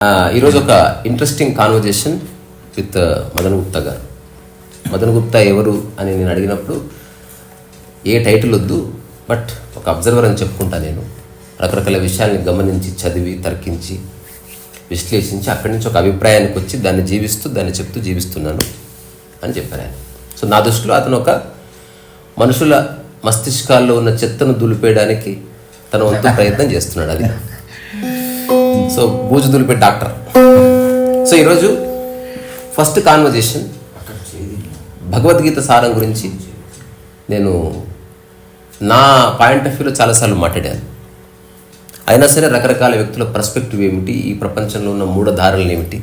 ఈరోజు ఒక interesting conversation with Madan Gupta గారు. మదన్ గుప్తా ఎవరు అని నేను అడిగినప్పుడు ఏ టైటిల్ వద్దు, బట్ ఒక అబ్జర్వర్ అని చెప్పుకుంటా. నేను రకరకాల విషయాల్ని గమనించి, చదివి, తర్కించి, విశ్లేషించి అక్కడి నుంచి ఒక అభిప్రాయానికి వచ్చి దాన్ని జీవిస్తూ, దాన్ని చెప్తూ జీవిస్తున్నాను అని చెప్పారు ఆయన. సో నా దృష్టిలో అతను ఒక మనుషుల మస్తిష్కాల్లో ఉన్న చెత్తను దులిపేయడానికి తన వంతు ప్రయత్నం చేస్తున్నాడు. అది సో బూజు దులిపే డాక్టర్. సో ఈరోజు ఫస్ట్ కాన్వర్జేషన్ భగవద్గీత సారం గురించి నేను నా పాయింట్ ఆఫ్ వ్యూలో చాలాసార్లు మాట్లాడాను. అయినా సరే రకరకాల వ్యక్తుల పర్స్పెక్టివ్ ఏమిటి, ఈ ప్రపంచంలో ఉన్న మూఢధారలు ఏమిటి,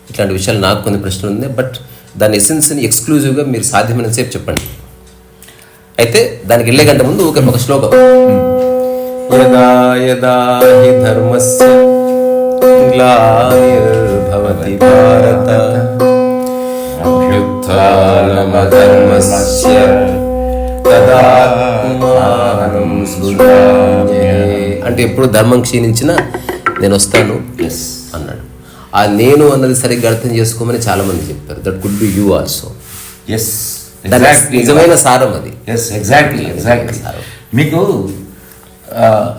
ఇట్లాంటి విషయాలు నాకు కొన్ని ప్రశ్నలు ఉన్నాయి. బట్ దాని ఎసెన్స్ని ఎక్స్క్లూజివ్గా మీరు సాధ్యమైనంతసేపు చెప్పండి. అయితే దానికి వెళ్ళే గంట ముందు ఒక శ్లోకం. యదా యదా హి ధర్మస్య గ్లానిర్భవతి భారత అభ్యుత్థానమధర్మస్య తదాత్మానం సృజామ్యహే. అంటే ఎప్పుడు ధర్మం క్షీణించినా నేను వస్తాను అన్నాడు. ఆ నేను అన్నది సరిగ్గా అర్థం చేసుకోమని చాలా మంది చెప్పారు. That could be you also. నిజమైన సారం అది. ఎగ్జాక్ట్లీ మీకు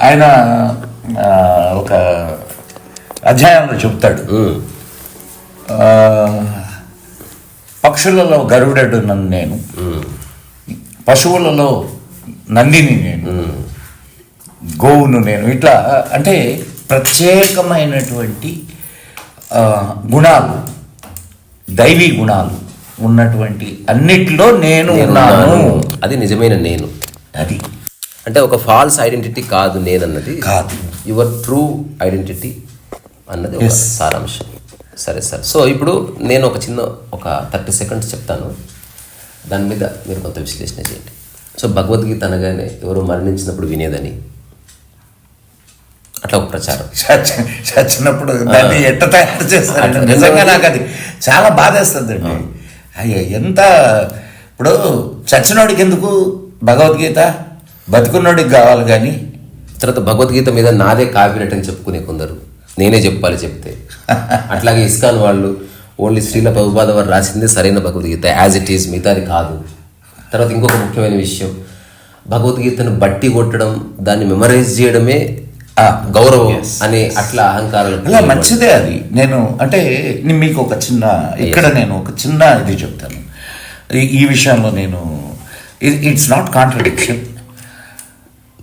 ఆయన ఒక అధ్యాయంలో చెప్తాడు, పక్షులలో గరుడెడు నన్ను నేను, పశువులలో నందిని నేను, గోవును నేను. ఇట్లా అంటే ప్రత్యేకమైనటువంటి గుణాలు, దైవీ గుణాలు ఉన్నటువంటి అన్నిట్లో నేను ఉన్నాను. అది నిజమైన నేను. అది అంటే ఒక ఫాల్స్ ఐడెంటిటీ కాదు నేనన్నది, కాదు, యువర్ ట్రూ ఐడెంటిటీ అన్నది ఒక సారాంశం. సరే సార్. సో ఇప్పుడు నేను ఒక 30 సెకండ్స్ చెప్తాను, దాని మీద మీరు కొంత విశ్లేషణ చేయండి. సో భగవద్గీత అనగానే ఎవరు మరణించినప్పుడు వినేదని అట్లా ఒక ప్రచారం. చచ్చినప్పుడు దాన్ని ఎట్ట తయారు చేస్తారు. నిజంగా నాకు అది చాలా బాధేస్తుంది అండి. అయ్యో ఎంత, ఇప్పుడు చచ్చినోడికి ఎందుకు భగవద్గీత, బతుకున్నోడికి కావాలి. కానీ తర్వాత భగవద్గీత మీద నాదే కాపీరైట్ అని చెప్పుకునే కొందరు, నేనే చెప్పాలి చెప్తే. అట్లాగే ఇస్కాన్ వాళ్ళు ఓన్లీ శ్రీల ప్రభుపాద వారు రాసిందే సరైన భగవద్గీత, యాజ్ ఇట్ ఈజ్, మిగతాది కాదు. తర్వాత ఇంకొక ముఖ్యమైన విషయం, భగవద్గీతను బట్టి కొట్టడం, దాన్ని మెమరైజ్ చేయడమే గౌరవం అనే అట్లా అహంకారాలు. అలా మంచిదే అది. నేను అంటే మీకు ఒక ఇక్కడ నేను ఒక చిన్న ఇది చెప్తాను ఈ విషయంలో. నేను ఇట్స్ నాట్ కాంట్రడిక్షన్.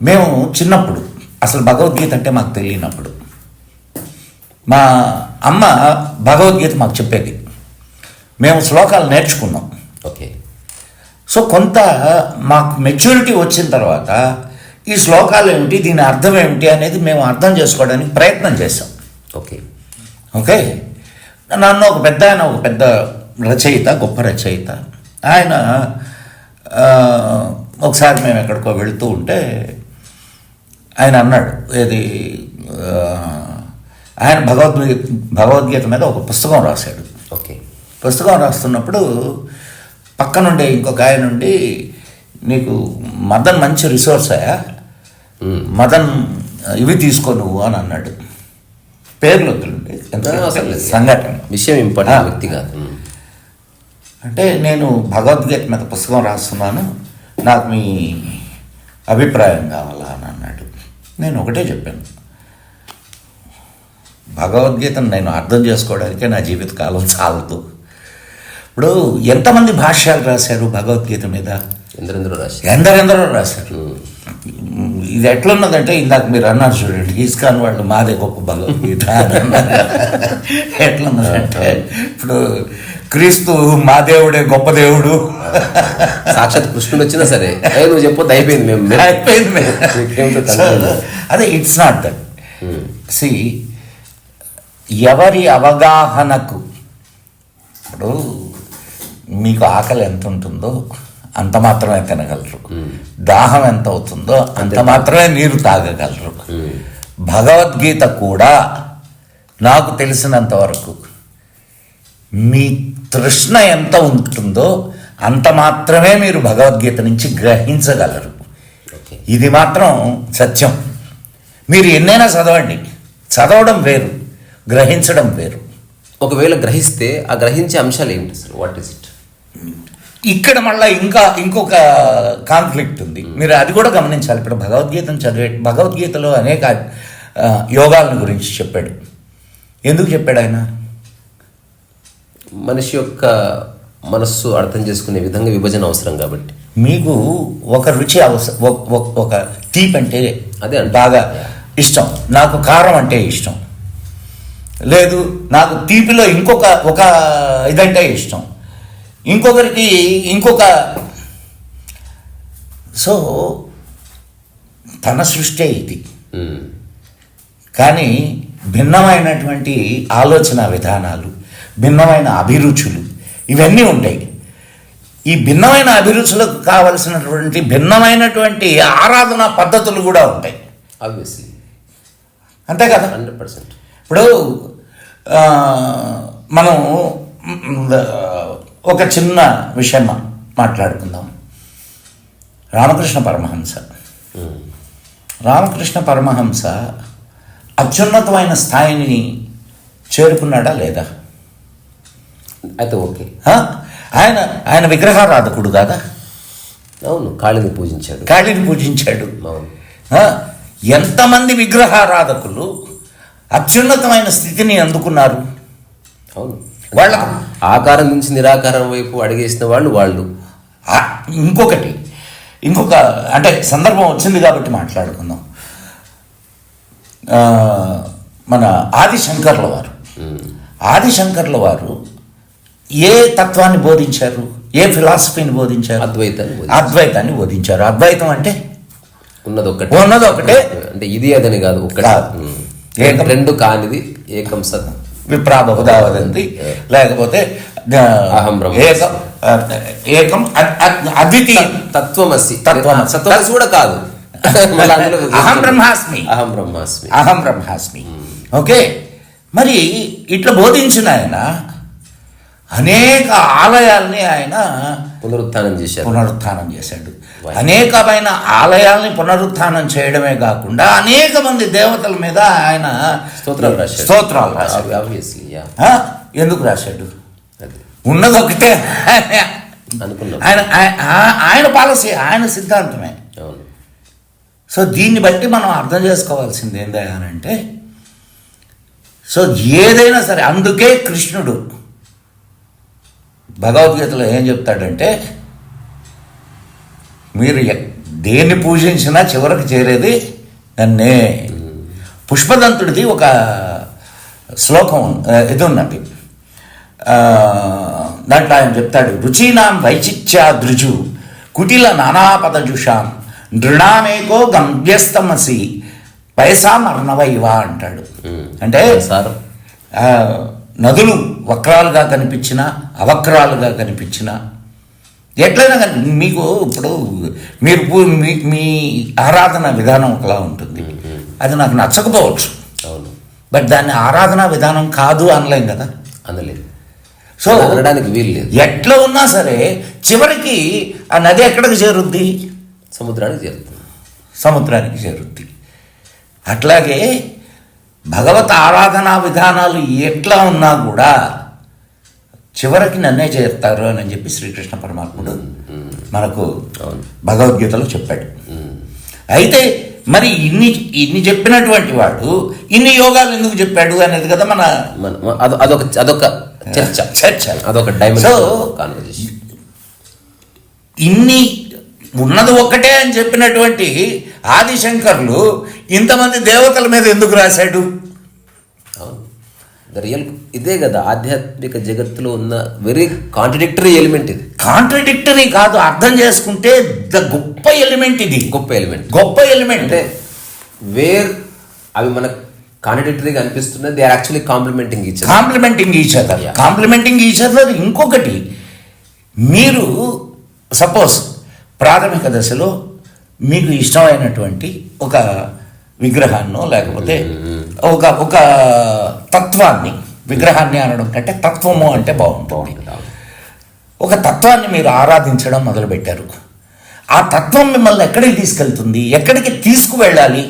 మేము చిన్నప్పుడు అసలు భగవద్గీత అంటే మాకు తెలియనప్పుడు మా అమ్మ భగవద్గీత మాకు చెప్పేది, మేము శ్లోకాలు నేర్చుకున్నాం. ఓకే. సో కొంత మాకు మెచ్యూరిటీ వచ్చిన తర్వాత ఈ శ్లోకాలు ఏమిటి, దీని అర్థం ఏమిటి అనేది మేము అర్థం చేసుకోవడానికి ప్రయత్నం చేసాం. Okay okay. నన్ను ఒక పెద్ద రచయిత, గొప్ప రచయిత ఆయన, ఒకసారి మేము ఎక్కడికో వెళుతూ ఉంటే ఆయన అన్నాడు, ఏది ఆయన భగవద్గీత మీద ఒక పుస్తకం రాశాడు. ఓకే. పుస్తకం రాస్తున్నప్పుడు పక్కనుండే ఇంకొక ఆయన నుండి, నీకు మదన్ మంచి రిసోర్స్ అయ్యా, మదన్ ఇవి తీసుకో నువ్వు అని అన్నాడు. పేర్లు వద్దులండి, సంఘటన విషయం ఇంపార్టెంట్, వ్యక్తి కాదు. అంటే నేను భగవద్గీత మీద పుస్తకం రాస్తున్నాను, నాకు మీ అభిప్రాయం కావాలా అని అన్నాడు. నేను ఒకటే చెప్పాను, భగవద్గీతను నేను అర్థం చేసుకోవడానికే నా జీవితకాలం చాలదు. ఇప్పుడు ఎంతమంది భాష్యాలు రాశారు భగవద్గీత మీద? ఎందరెందరో రాశారు. ఇది ఎట్లున్నదంటే, ఇందాక మీరు అన్నారు చూడండి, ఇస్కాన్ వాళ్ళు మాదే గొప్ప భగవద్గీత ఎట్లున్నదంటే, ఇప్పుడు క్రీస్తు మా దేవుడే గొప్ప దేవుడు, సాక్షాత్ కృష్ణుడు వచ్చినా సరే నువ్వు చెప్పొద్దు, అయిపోయింది అదే. It's not that. సి, ఎవరి అవగాహనకు, ఇప్పుడు మీకు ఆకలి ఎంత ఉంటుందో అంత మాత్రమే తినగలరు, దాహం ఎంత అవుతుందో అంత మాత్రమే నీరు తాగగలరు. భగవద్గీత కూడా నాకు తెలిసినంత వరకు మీ తృష్ణ ఎంత ఉంటుందో అంత మాత్రమే మీరు భగవద్గీత నుంచి గ్రహించగలరు. ఇది మాత్రం సత్యం. మీరు ఎన్నైనా చదవండి, చదవడం వేరు, గ్రహించడం వేరు. ఒకవేళ గ్రహిస్తే ఆ గ్రహించే అంశాలు ఏంటి అసలు? What is it? ఇక్కడ మళ్ళీ ఇంకొక కాన్ఫ్లిక్ట్ ఉంది. మీరు అది కూడా గమనించాలి. ఇప్పుడు భగవద్గీతలో అనేక యోగాలను గురించి చెప్పాడు. ఎందుకు చెప్పాడు ఆయన? మనిషి యొక్క మనస్సు అర్థం చేసుకునే విధంగా విభజన అవసరం కాబట్టి. మీకు ఒక రుచి అవసరం, ఒక తీపి అంటే అదే బాగా ఇష్టం, నాకు కారం అంటే ఇష్టం, లేదు నాకు తీపిలో ఒక ఇదంటే ఇష్టం, ఇంకొకరికి ఇంకొక. సో తన సృష్టి ఇది. కానీ భిన్నమైనటువంటి ఆలోచన విధానాలు, భిన్నమైన అభిరుచులు ఇవన్నీ ఉంటాయి. ఈ భిన్నమైన అభిరుచులకు కావలసినటువంటి భిన్నమైనటువంటి ఆరాధనా పద్ధతులు కూడా ఉంటాయి. ఆబ్వియస్లీ, అంతే కదా. 100%. ఇప్పుడు మనం ఒక చిన్న విషయం మాట్లాడుకుందాం. రామకృష్ణ పరమహంస అత్యున్నతమైన స్థాయిని చేరుకున్నాడా లేదా? అయితే ఓకే. ఆయన విగ్రహారాధకుడు కాదా? అవును, కాళిని పూజించాడు. అవును. ఎంతమంది విగ్రహారాధకులు అత్యున్నతమైన స్థితిని అందుకున్నారు? అవును. వాళ్ళకు ఆకారం నుంచి నిరాకారం వైపు అడిగేసిన వాళ్ళు. ఇంకొక అంటే సందర్భం వచ్చింది కాబట్టి మాట్లాడుకుందాం. మన ఆదిశంకర్ల వారు ఏ తత్వాన్ని బోధించారు? ఏ ఫిలాసఫీని బోధించారు? అద్వైతాన్ని బోధించారు. అద్వైతం అంటే ఉన్నది ఒకటే, అంటే ఇది అదని కాదు, ఒకటి రెండు కానిది, ఏకం సత్ విప్రాబహుదావదంతి, లేకపోతే ఏకం అద్వితీయ తత్వమసి కూడా కాదు. అహం బ్రహ్మాస్మి. ఓకే, మరి ఇట్లా బోధించిన ఆయన అనేక ఆలయాల్ని ఆయన పునరుత్థానం చేశాడు. అనేకమైన ఆలయాల్ని పునరుత్థానం చేయడమే కాకుండా అనేక మంది దేవతల మీద ఆయన స్తోత్రాలు రాశాడు. ఎందుకు రాశాడు? ఉన్నది ఒకటే ఆయన పాలసీ, ఆయన సిద్ధాంతమే. సో దీన్ని బట్టి మనం అర్థం చేసుకోవాల్సింది ఏంటంటే, సో ఏదైనా సరే, అందుకే కృష్ణుడు భగవద్గీతలో ఏం చెప్తాడంటే, మీరు దేన్ని పూజించినా చివరికి చేరేది నన్నే. పుష్పదంతుడిది ఒక శ్లోకం ఇది ఉన్నది. దాంట్లో ఆయన చెప్తాడు, రుచీనాం వైచిత్యాదృజు కుటిల నానాపదజుషాం నృణామేకో గంభ్యస్తమసి పైసాం అర్ణవైవ అంటాడు. అంటే నదులు వక్రాలుగా కనిపించినా అవక్రాలుగా కనిపించినా ఎట్లయినా కానీ మీకు ఇప్పుడు మీ ఆరాధన విధానం ఒకలా ఉంటుంది. అది నాకు నచ్చకపోవచ్చు, బట్ దాన్ని ఆరాధనా విధానం కాదు అనలేం కదా. అనలేదు. సో అనడానికి వీలు లేదు. ఎట్లా ఉన్నా సరే చివరికి ఆ నది ఎక్కడికి చేరుద్ది? సముద్రానికి చేరుద్ది. అట్లాగే భగవత్ ఆరాధనా విధానాలు ఎట్లా ఉన్నా కూడా చివరికి నన్నే చేరుతారు అని చెప్పి శ్రీకృష్ణ పరమాత్ముడు మనకు భగవద్గీతలో చెప్పాడు. అయితే మరి ఇన్ని చెప్పినటువంటి వాడు ఇన్ని యోగాలు ఎందుకు చెప్పాడు అనేది కదా మన అదొక చర్చ, అదొక డైమెన్షన్. ఇన్ని ఉన్నది ఒక్కటే అని చెప్పినటువంటి ఆదిశంకర్లు ఇంతమంది దేవతల మీద ఎందుకు రాశాడు? రియల్ ఇదే కదా ఆధ్యాత్మిక జగత్తులో ఉన్న వెరీ కాంట్రడిక్టరీ ఎలిమెంట్. ఇది కాంట్రడిక్టరీ కాదు, అర్థం చేసుకుంటే గొప్ప ఎలిమెంట్. ఇది గొప్ప ఎలిమెంట్ అంటే వేర్ అవి మనకు కాంట్రడిక్టరీగా అనిపిస్తున్నది, they are actually complementing each other. ఇంకొకటి, మీరు సపోజ్ ప్రాథమిక దశలో మీకు ఇష్టమైనటువంటి ఒక విగ్రహాన్నో లేకపోతే ఒక తత్వాన్ని, విగ్రహాన్ని అనడం కంటే తత్వము అంటే బాగుంటుంది. ఒక తత్వాన్ని మీరు ఆరాధించడం మొదలుపెట్టారు. ఆ తత్వం మిమ్మల్ని ఎక్కడికి తీసుకెళ్తుంది? ఎక్కడికి తీసుకువెళ్ళాలి?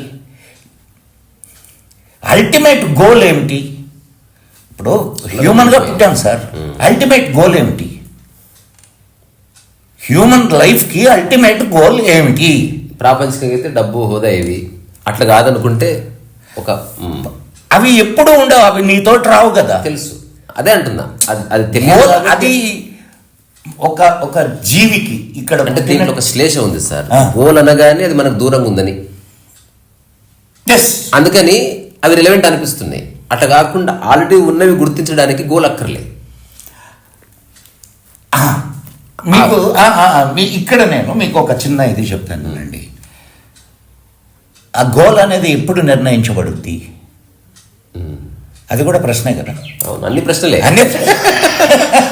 అల్టిమేట్ గోల్ ఏమిటి? ఇప్పుడు హ్యూమన్గా పుట్టాం సార్, అల్టిమేట్ గోల్ ఏమిటి? హ్యూమన్ లైఫ్కి అల్టిమేట్ గోల్ ఏమిటి? ప్రాపంచికంగా అయితే డబ్బు, హోదా ఇవి. అట్లా కాదనుకుంటే ఒక అవి ఎప్పుడూ ఉండవు, అవి నీతోటి రావు కదా. తెలుసు, అదే అంటున్నా. అది తెలియదు. అది ఒక ఒక జీవికి ఇక్కడ అంటే దీంట్లో ఒక శ్లేష ఉంది సార్. ఆ. గోల్ అనగానే అది మనకు దూరంగా ఉందని, అందుకని అవి రిలవెంట్ అనిపిస్తున్నాయి. అట్లా కాకుండా ఆల్రెడీ ఉన్నవి గుర్తించడానికి గోల్ అక్కర్లేదు. మీకు ఇక్కడ నేను మీకు ఒక చిన్న ఇది చెప్తాను అండి. ఆ గోల్ అనేది ఎప్పుడు నిర్ణయించబడుద్ది? అది కూడా ప్రశ్నే కదా. అవును, అన్ని ప్రశ్నలే. అన్ని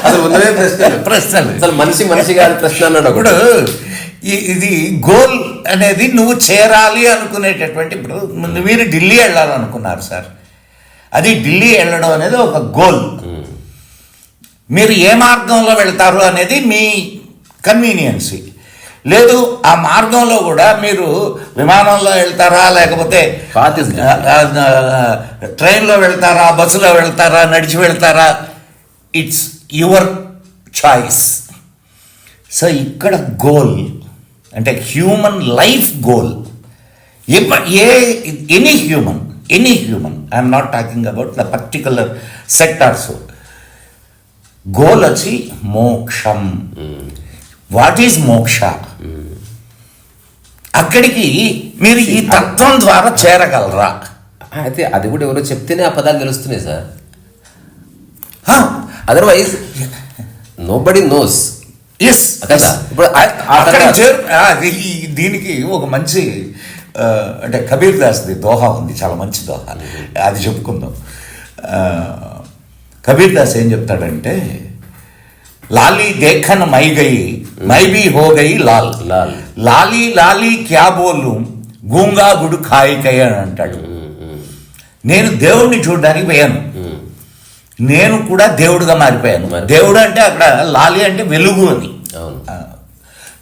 అసలు ఉన్నవే ప్రశ్నలు. ప్రశ్నలు. అసలు మనిషి కాదు ప్రశ్న అన్నాడు ఇప్పుడు ఇది గోల్ అనేది నువ్వు చేరాలి అనుకునేటటువంటి, ఇప్పుడు మీరు ఢిల్లీ వెళ్ళాలనుకున్నారు సార్, అది ఢిల్లీ వెళ్ళడం అనేది ఒక గోల్. మీరు ఏ మార్గంలో వెళ్తారు అనేది మీ కన్వీనియన్సీ. లేదు, ఆ మార్గంలో కూడా మీరు విమానంలో వెళ్తారా, లేకపోతే ట్రైన్లో వెళ్తారా, బస్సులో వెళ్తారా, నడిచి వెళ్తారా, ఇట్స్ యువర్ చాయిస్. సో ఇక్కడ గోల్ అంటే human life goal. Any human I'm not talking about the particular sectors. Goal వచ్చి మోక్షం. వాట్ ఈజ్ మోక్ష? అక్కడికి మీరు ఈ తత్వం ద్వారా చేరగలరా? అయితే అది కూడా ఎవరో చెప్తేనే ఆ పదాలు తెలుస్తున్నాయి sir. Otherwise nobody knows. Yes కదా. ఇప్పుడు దీనికి ఒక మంచి అంటే కబీర్ దాస్ది దోహా ఉంది, చాలా మంచి దోహా, అది చెప్పుకుందాం. కబీర్ దాస్ ఏం చెప్తాడంటే, లాలీ దేఖన్ మై గయి మై బీ హో గయి లాల్, లాలీ లాలీ క్యా బోలు గూంగా గుడు ఖాయి కై అని అంటాడు. నేను దేవుడిని చూడడానికి పోయాను, నేను కూడా దేవుడుగా మారిపోయాను. దేవుడు అంటే అక్కడ లాలి అంటే వెలుగు అని.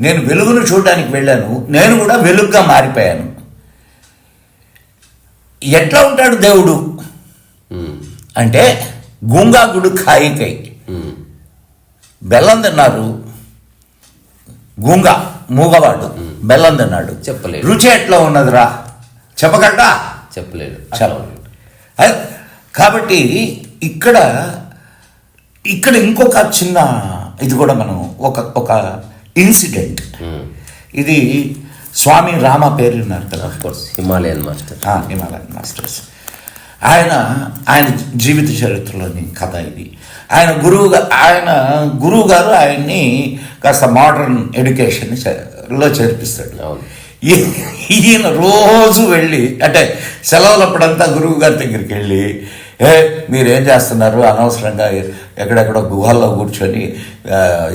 నేను వెలుగును చూడడానికి వెళ్ళాను, నేను కూడా వెలుగుగా మారిపోయాను. ఎట్లా ఉంటాడు దేవుడు అంటే, గుంగా గుడు ఖాయికై, బెల్లం తిన్నారు, గూంగా మూగవాడు బెల్లం తిన్నాడు, చెప్పలేడు. రుచి ఎట్లా ఉన్నదిరా చెప్పగలరా? చెప్పలేడు. కాబట్టి ఇక్కడ ఇంకొక చిన్న ఇది కూడా మనం ఒక ఇన్సిడెంట్. ఇది స్వామి రామ పేరు ఉన్నారు కదా, హిమాలయన్ మాస్టర్స్. ఆయన జీవిత చరిత్రలోని కథ ఇది. ఆయన గురువు గారు ఆయన్ని కాస్త మోడర్న్ ఎడ్యుకేషన్లో చేర్పిస్తాడు. ఈయన రోజు వెళ్ళి, అంటే సెలవులప్పుడంతా గురువు గారి దగ్గరికి వెళ్ళి, మీరేం చేస్తున్నారు, అనవసరంగా ఎక్కడెక్కడో గుహల్లో కూర్చొని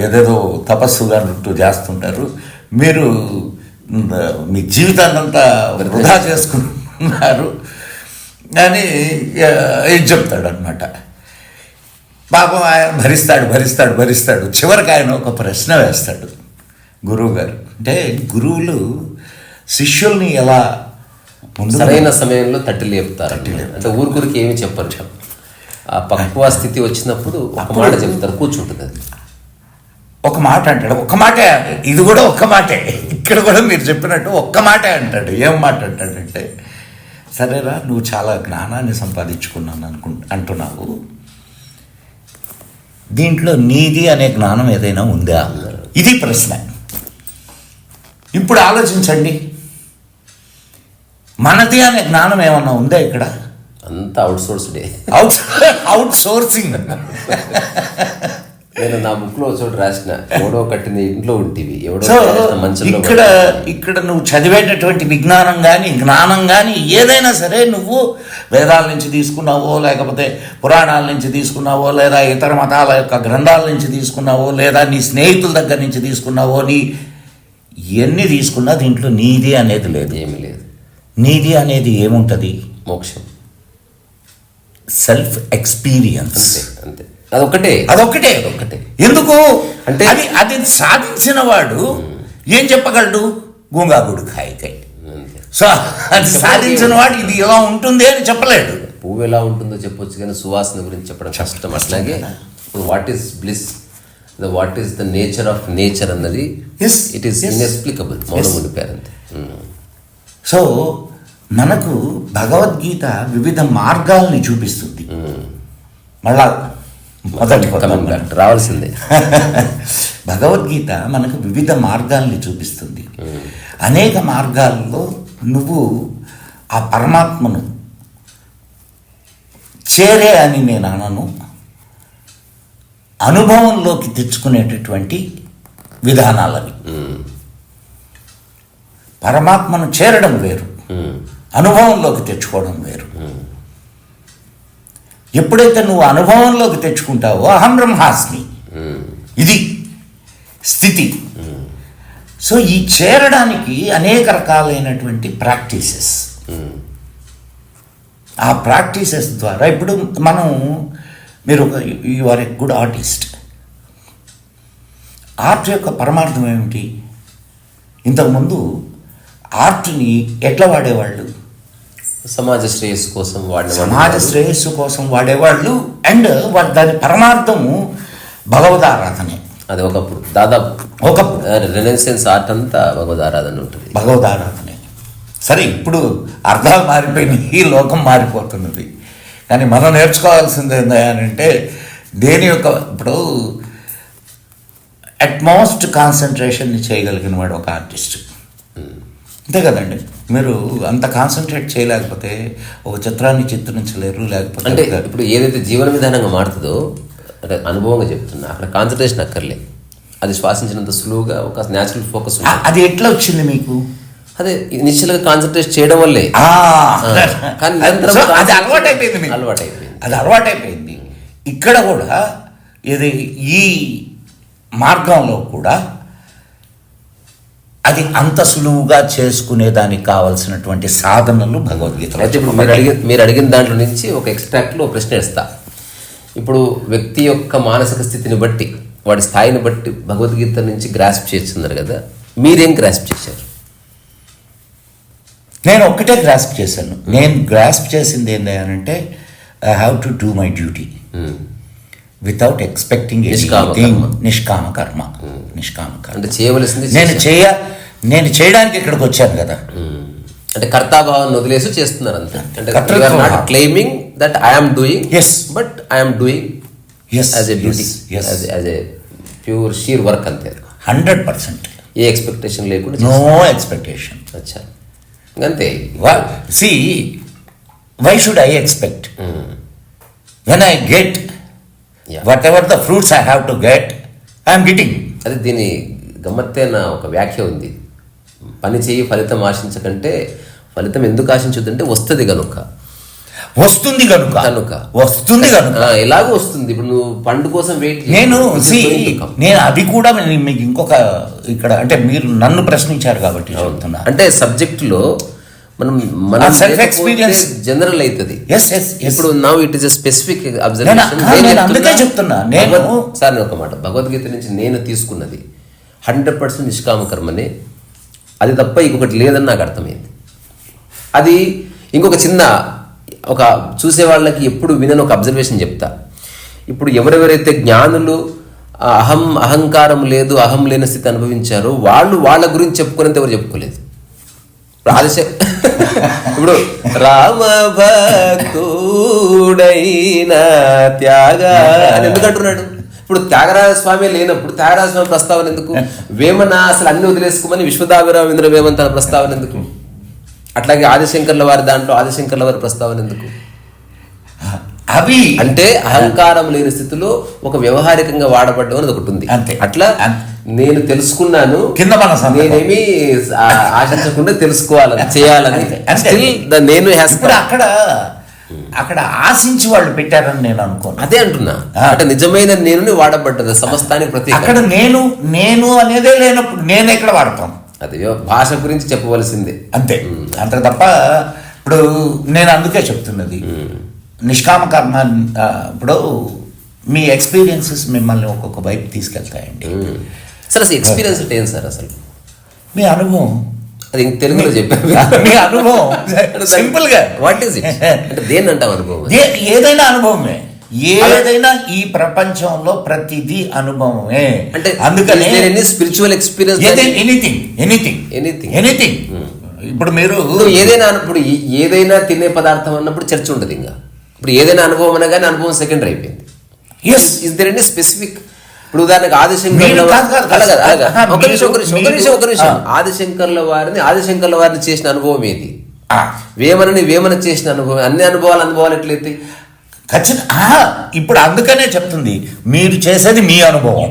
ఏదేదో తపస్సుగా చుట్టూ చేస్తుంటారు, మీరు మీ జీవితాన్నంతా వృధా చేసుకుంటున్నారు అని ఇది చెప్తాడు అనమాట. పాపం ఆయన భరిస్తాడు. చివరికి ఆయన ఒక ప్రశ్న వేస్తాడు గురువు గారు. అంటే గురువులు శిష్యుల్ని ఎలా సరైన సమయంలో తట్టి లేపుతారు. అంటే ఊరికి ఏమి చెప్పరు. ఆ పక్వ స్థితి వచ్చినప్పుడు ఒక మాట చెప్తారు, కూర్చుంటుంది. అది ఒక మాట అంటాడు. ఒక్క మాటే, ఇది కూడా ఒక్క మాటే. ఇక్కడ కూడా మీరు చెప్పినట్టు ఒక్క మాటే అంటాడు. ఏం మాట అంటాడంటే, సరేరా నువ్వు చాలా జ్ఞానాన్ని సంపాదించుకున్నాను అంటున్నావు, దీంట్లో నీది అనే జ్ఞానం ఏదైనా ఉందా? ఇది ప్రశ్న. ఇప్పుడు ఆలోచించండి, మనది అనే జ్ఞానం ఏమన్నా ఉందా ఇక్కడ? అంతా అవుట్ సోర్సింగ్. నేను నా బుక్ లో చోటు రాసిన, ఎవడో కట్టిన ఇంట్లో ఉంటివి, ఇక్కడ నువ్వు చదివేటటువంటి విజ్ఞానం కానీ జ్ఞానం కానీ ఏదైనా సరే, నువ్వు వేదాల నుంచి తీసుకున్నావో, లేకపోతే పురాణాల నుంచి తీసుకున్నావో, లేదా ఇతర మతాల యొక్క గ్రంథాల నుంచి తీసుకున్నావో, లేదా నీ స్నేహితుల దగ్గర నుంచి తీసుకున్నావో, ఎన్ని తీసుకున్నా దీంట్లో నీది అనేది లేదు. ఏమీ లేదు. నీది అనేది ఏముంటుంది? మోక్షం, సెల్ఫ్ ఎక్స్పీరియన్స్. అంతే. అదొక్కటే. ఎందుకు అంటే అది సాధించిన వాడు ఏం చెప్పగలడు? గూంగాగుడు ఖాయికై. సో అది సాధించిన వాడు ఇది ఇలా ఉంటుంది అని చెప్పలేడు. పువ్వు ఎలా ఉంటుందో చెప్పొచ్చు కానీ సువాసన గురించి చెప్పడం కష్టం. అట్లాగే ఇప్పుడు what is bliss, what is the nature of nature అన్నది ఇట్ ఈస్ ఇన్ఎక్స్ప్లికబుల్. మౌనం ఉండిపోయారు అంతే. సో మనకు భగవద్గీత వివిధ మార్గాల్ని చూపిస్తుంది. మళ్ళా రావాల్సిందే. భగవద్గీత మనకు వివిధ మార్గాల్ని చూపిస్తుంది. అనేక మార్గాల్లో నువ్వు ఆ పరమాత్మను చేరే అని నేను అనను, అనుభవంలోకి తెచ్చుకునేటటువంటి విధానాలని. పరమాత్మను చేరడం వేరు, అనుభవంలోకి తెచ్చుకోవడం వేరు. ఎప్పుడైతే నువ్వు అనుభవంలోకి తెచ్చుకుంటావో అహం బ్రహ్మాస్మి, ఇది స్థితి. సో ఈ చేరడానికి అనేక రకాలైనటువంటి ప్రాక్టీసెస్, ఆ ప్రాక్టీసెస్ ద్వారా ఇప్పుడు మనం, మీరు you are a good artist. Art యొక్క పరమార్థం ఏమిటి? ఇంతకుముందు ఆర్ట్ని ఎట్లా వాడేవాళ్ళు? సమాజ శ్రేయస్సు కోసం సమాజ శ్రేయస్సు కోసం వాడేవాళ్ళు. అండ్ దాని పరమార్థము భగవదారాధనే. అది ఒకప్పుడు రెనెసెన్స్ ఆర్ట్ అంతా భగవదారాధన ఉంటుంది. భగవదారాధనే. సరే, ఇప్పుడు అర్థాలు మారిపోయినాయి, ఈ లోకం మారిపోతున్నది. కానీ మనం నేర్చుకోవాల్సింది ఏంటంటే దేని యొక్క, ఇప్పుడు అట్మోస్ట్ కాన్సన్ట్రేషన్ని చేయగలిగిన వాడు ఒక ఆర్టిస్ట్. అంతే కదండి. మీరు అంత కాన్సన్ట్రేట్ చేయలేకపోతే ఒక చిత్రాన్ని చిత్రించలేరు. లేకపోతే అంటే ఇప్పుడు ఏదైతే జీవన విధానంగా మారుతుందో, అంటే అనుభవంగా చెప్తున్నా, అక్కడ కాన్సన్ట్రేషన్ అక్కర్లే. అది శ్వాసించినంత సులువుగా ఒక న్యాచురల్ ఫోకస్. అది ఎట్లా వచ్చింది మీకు? అదే ఇనిషియల్గా కాన్సన్ట్రేట్ చేయడం వల్లే. కానీ అది అలవాటైపోయింది. అది అలవాటైపోయింది. ఇక్కడ కూడా ఇది ఈ మార్గంలో కూడా అది అంత సులువుగా చేసుకునేదానికి కావాల్సినటువంటి సాధనలు భగవద్గీత. అయితే ఇప్పుడు మీరు అడిగిన దాంట్లో నుంచి ఒక ఎక్స్ట్రాక్ట్లో ప్రశ్న ఇస్తా. ఇప్పుడు వ్యక్తి యొక్క మానసిక స్థితిని బట్టి, వాడి స్థాయిని బట్టి భగవద్గీత నుంచి గ్రాస్ప్ చేస్తున్నారు కదా, మీరేం గ్రాస్ప్ చేశారు? నేను ఒక్కటే గ్రాస్ప్ చేశాను. నేను గ్రాస్ప్ చేసింది ఏంటంటే I have to do my duty without expecting anything. నిష్కామ కర్మ. అంటే చేయవలసింది నేను చేయడానికి ఇక్కడికి వచ్చాను కదా. అంటే కర్తాభావాన్ని వదిలేసి చేస్తున్నారు అంతే. అంటే claiming that I'm doing, but I'm doing as a duty, as a pure sheer work అంతే. 100%. ఏ ఎక్స్పెక్టేషన్ లేకుండా. No expectation. అచ్చా, అంతే. See, why should I expect when I get whatever the fruits I have to get, I am getting. అది దీని గమ్మత్తైన ఒక వ్యాఖ్య ఉంది. పని చేయి ఫలితం ఆశించకంటే ఫలితం ఎందుకు ఆశించొద్దంటే వస్తుంది కనుక. ఎలాగో వస్తుంది. ఇప్పుడు నువ్వు పండు కోసం వెయిట్. నేను అది కూడా మీకు ఇంకొక ఇక్కడ, అంటే మీరు నన్ను ప్రశ్నించారు కాబట్టి చెప్తున్నా. అంటే సబ్జెక్టులో మన సెల్ఫ్ ఎక్స్పీరియన్స్ జనరల్ అవుతుంది. ఇప్పుడు now it is a specific observation. అందుకే చెప్తున్నా నేను. సార్ ఒక మాట, భగవద్గీత నుంచి నేను తీసుకున్నది 100% నిష్కామ కర్మనే. అది తప్ప ఇంకొకటి లేదని నాకు అర్థమైంది. అది ఇంకొక చిన్న, ఒక చూసే వాళ్ళకి ఎప్పుడు వినని ఒక అబ్జర్వేషన్ చెప్తా. ఇప్పుడు ఎవరెవరైతే జ్ఞానులు అహంకారం లేదు, అహం లేని స్థితి అనుభవించారో వాళ్ళు వాళ్ళ గురించి చెప్పుకునేంత ఎవరు చెప్పుకోలేదు. ఇప్పుడు రామ భక్తుడైన త్యాగ అని ఎందుకు అంటున్నాడు? ఇప్పుడు త్యాగరాజ స్వామి లేనప్పుడు త్యాగరాజ స్వామి ప్రస్తావన ఎందుకు? వేమన అసలు అన్ని వదిలేసుకోమని విశ్వదాభిరామ ఇంద్ర వేమన్ తన ప్రస్తావన ఎందుకు? అట్లాగే ఆదిశంకర్ల వారి దాంట్లో ఆదిశంకర్ల వారి ప్రస్తావన ఎందుకు? అవి అంటే అహంకారం లేని స్థితిలో ఒక వ్యవహారికంగా వాడబడ్డం అనేది ఒకటి ఉంది. అట్లా నేను తెలుసుకున్నాను, నేనేమి ఆశించకుండా తెలుసుకోవాలని చేయాలని నేను అక్కడ ఆశించి వాళ్ళు పెట్టారని నేను అనుకోను. అదే అంటున్నా. అంటే నిజమైన నేను వాడబడ్డది సమస్తానికి ప్రతి. అక్కడ నేను అనేదే లేనప్పుడు నేను ఎక్కడ వాడతాను? అది భాష గురించి చెప్పవలసిందే అంతే. అంతే తప్ప ఇప్పుడు నేను అందుకే చెప్తున్నది నిష్కామ కర్మ. ఇప్పుడు మీ ఎక్స్పీరియన్సెస్ మిమ్మల్ని ఒక్కొక్క వైపు తీసుకెళ్తాయండి. అసలు ఎక్స్పీరియన్స్ అంటే ఏం సార్? అసలు మీ అనుభవం. అది ఇంక తెలుగులో చెప్పాను. మీ అనుభవం సింపుల్ గా వాట్ ఈస్ ఇట్ అంటే దేన్ని అంటాం అనుభవం? ఏదైనా అనుభవమే. ఏదైనా ఈ ప్రపంచంలో ప్రతిదీ అనుభవమే. అంటే అందుకని స్పిరిచువల్ ఎక్స్పీరియన్స్ ఎనీథింగ్ ఇప్పుడు మీరు ఇప్పుడు ఏదైనా తినే పదార్థం అన్నప్పుడు చర్చ ఉండదు. ఇంకా ఇప్పుడు ఏదైనా అనుభవం అనగానే అనుభవం సెకండరీ అయిపోయింది. Is there any specific? ఇప్పుడు ఉదాహరణకు ఆదిశంకర్ల వారిని చేసిన అనుభవం ఏది? వేమన చేసిన అనుభవం. అన్ని అనుభవాలు ఎట్లయితే ఖచ్చితంగా. ఇప్పుడు అందుకనే చెప్తుంది మీరు చేసేది మీ అనుభవం.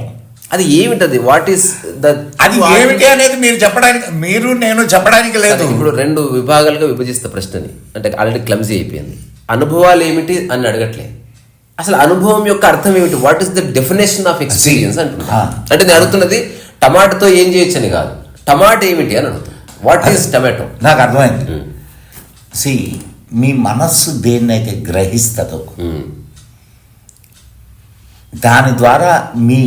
అది ఏమిటది? వాట్ ఈస్ అది ఏమిటి అనేది నేను చెప్పడానికి లేదు. ఇప్పుడు రెండు విభాగాలుగా విభజిస్తా ప్రశ్నని. అంటే ఆల్రెడీ క్లమ్జీ అయిపోయింది. అనుభవాలు ఏమిటి అని అడగట్లేదు. అసలు అనుభవం యొక్క అర్థం ఏమిటి? What is the definition of experience అంటున్నా. అంటే నేను అడుగుతున్నది టమాటోతో ఏం చేయొచ్చు అని కాదు, టమాటో ఏమిటి అని అడుగుతుంది. What is tomato? నాకు అర్థమైంది. మీ మనస్సు దేన్నైతే గ్రహిస్తుందో దాని ద్వారా మీ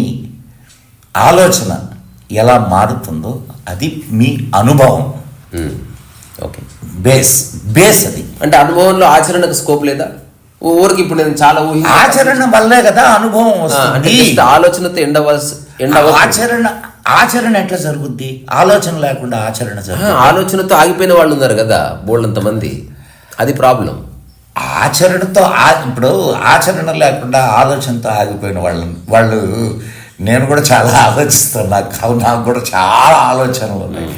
ఆలోచన ఎలా మారుతుందో అది మీ అనుభవం. ఓకే, బేస్ అది. అంటే అనుభవంలో ఆచరణకు స్కోప్ లేదా? ఊరికి ఇప్పుడు నేను చాలా ఆచరణ వల్లే కదా అనుభవం వస్తుంది. ఆలోచనతో ఆచరణ ఎట్లా జరుగుద్ది? ఆలోచన లేకుండా ఆచరణ జరుగుతుంది. ఆలోచనతో ఆగిపోయిన వాళ్ళు ఉన్నారు కదా బోల్డంత మంది. అది ప్రాబ్లం. ఆచరణతో ఇప్పుడు ఆచరణ లేకుండా ఆలోచనతో ఆగిపోయిన వాళ్ళు నేను కూడా చాలా ఆలోచిస్తాను. నాకు కూడా చాలా ఆలోచనలు ఉన్నాయి.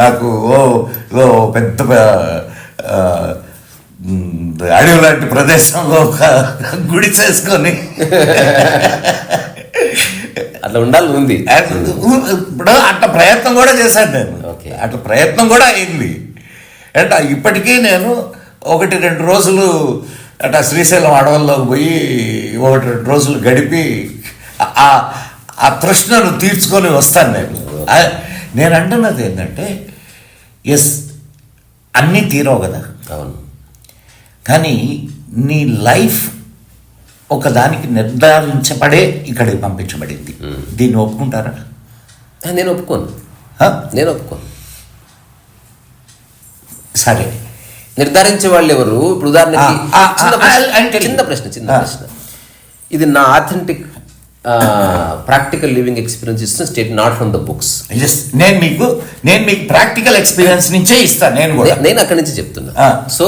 నాకు పెద్ద అడవి లాంటి ప్రదేశంలో ఒక గుడి చేసుకొని అట్లా ఉండాలి ఉంది. ఇప్పుడు అట్లా ప్రయత్నం కూడా చేశాను నేను. అట్లా ప్రయత్నం కూడా అయింది. అంటే ఇప్పటికీ నేను 1-2 రోజులు అట్లా శ్రీశైలం అడవుల్లోకి పోయి 1-2 రోజులు గడిపి ఆ తృష్ణను తీర్చుకొని వస్తాను నేను అంటున్నది ఏంటంటే అన్నీ తీరవు కదా. అవును. కానీ నీ లైఫ్ ఒకదానికి నిర్ధారించబడే ఇక్కడికి పంపించబడింది. దీన్ని ఒప్పుకుంటారా? నేను ఒప్పుకోను. సరే, నిర్ధారించే వాళ్ళు ఎవరు? ఇప్పుడు ఉదాహరణకి చిన్న ప్రశ్న. ఇది నా ఆథెంటిక్ ప్రాక్టికల్ లివింగ్ ఎక్స్పీరియన్స్ ఇస్తున్న state, not from the books. నేను మీకు ప్రాక్టికల్ ఎక్స్పీరియన్స్ నుంచే ఇస్తాను. నేను అక్కడి నుంచి చెప్తున్నా. సో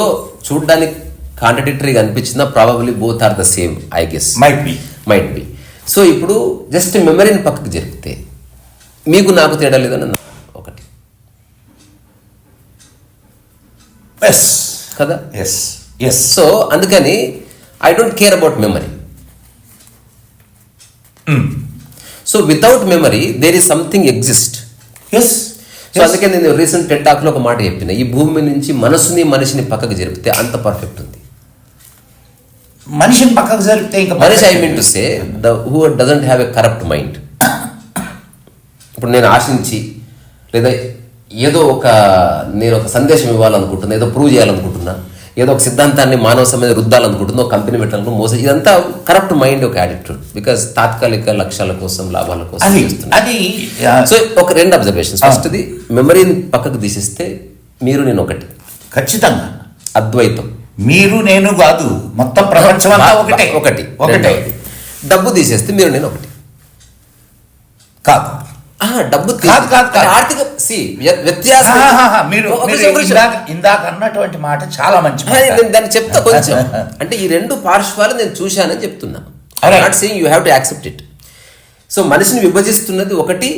చూడడానికి కాంట్రడిక్టరీగా అనిపించిందా? Probably both are the same, I guess. Might be. So ఇప్పుడు జస్ట్ మెమరీని పక్కకు జరిపితే మీకు నాకు తేడా లేదని ఒకటి కదా. సో అందుకని I don't care about memory. So without memory there is something exist. So అందుకే నేను రీసెంట్ టెడ్ టాక్లో ఒక మాట చెప్పిన, ఈ భూమి నుంచి మనిషిని పక్కకు జరిపితే అంత పర్ఫెక్ట్ ఉంది. మనిషిని పక్కకు జరిపితే ఇంకా మనిషి, I mean to say who doesn't have a corrupt mind. ఇప్పుడు నేను ఆశించి లేదా నేను ఒక సందేశం ఇవ్వాలనుకుంటున్నా, ఏదో ప్రూవ్ చేయాలనుకుంటున్నా, ఏదో ఒక సిద్ధాంతాన్ని మానవ సమాజం రుద్దాలనుకుంటున్నా, ఒక కంపెనీ పెట్టాలనుకుంటున్నా, మోసం, ఇదంతా కరప్ట్ మైండ్ ఒక యాటిట్యూడ్. బికాస్ తాత్కాలిక లక్ష్యాల కోసం, లాభాల కోసం చేస్తున్నారు. సో ఒక 2 అబ్జర్వేషన్స్. ఫస్ట్ది, మెమరీని పక్కకు తీసేస్తే మీరు నేను ఒకటి, ఖచ్చితంగా అద్వైతం. మీరు నేను కాదు, మొత్తం ప్రపంచం అంతా ఒకటి. డబ్బు తీసేస్తే మీరు నేను ఒకటి కాదు. డబ్బు ఆర్థిక వ్యత్యాసం. మీరు ఇందాక అన్నటువంటి మాట చాలా మంచి. దాన్ని చెప్తా కొంచెం. అంటే ఈ 2 పార్శ్వాలు నేను చూశానని చెప్తున్నా. Not saying you have to accept it. So మనిషిని విభజిస్తున్నది ఒకటి,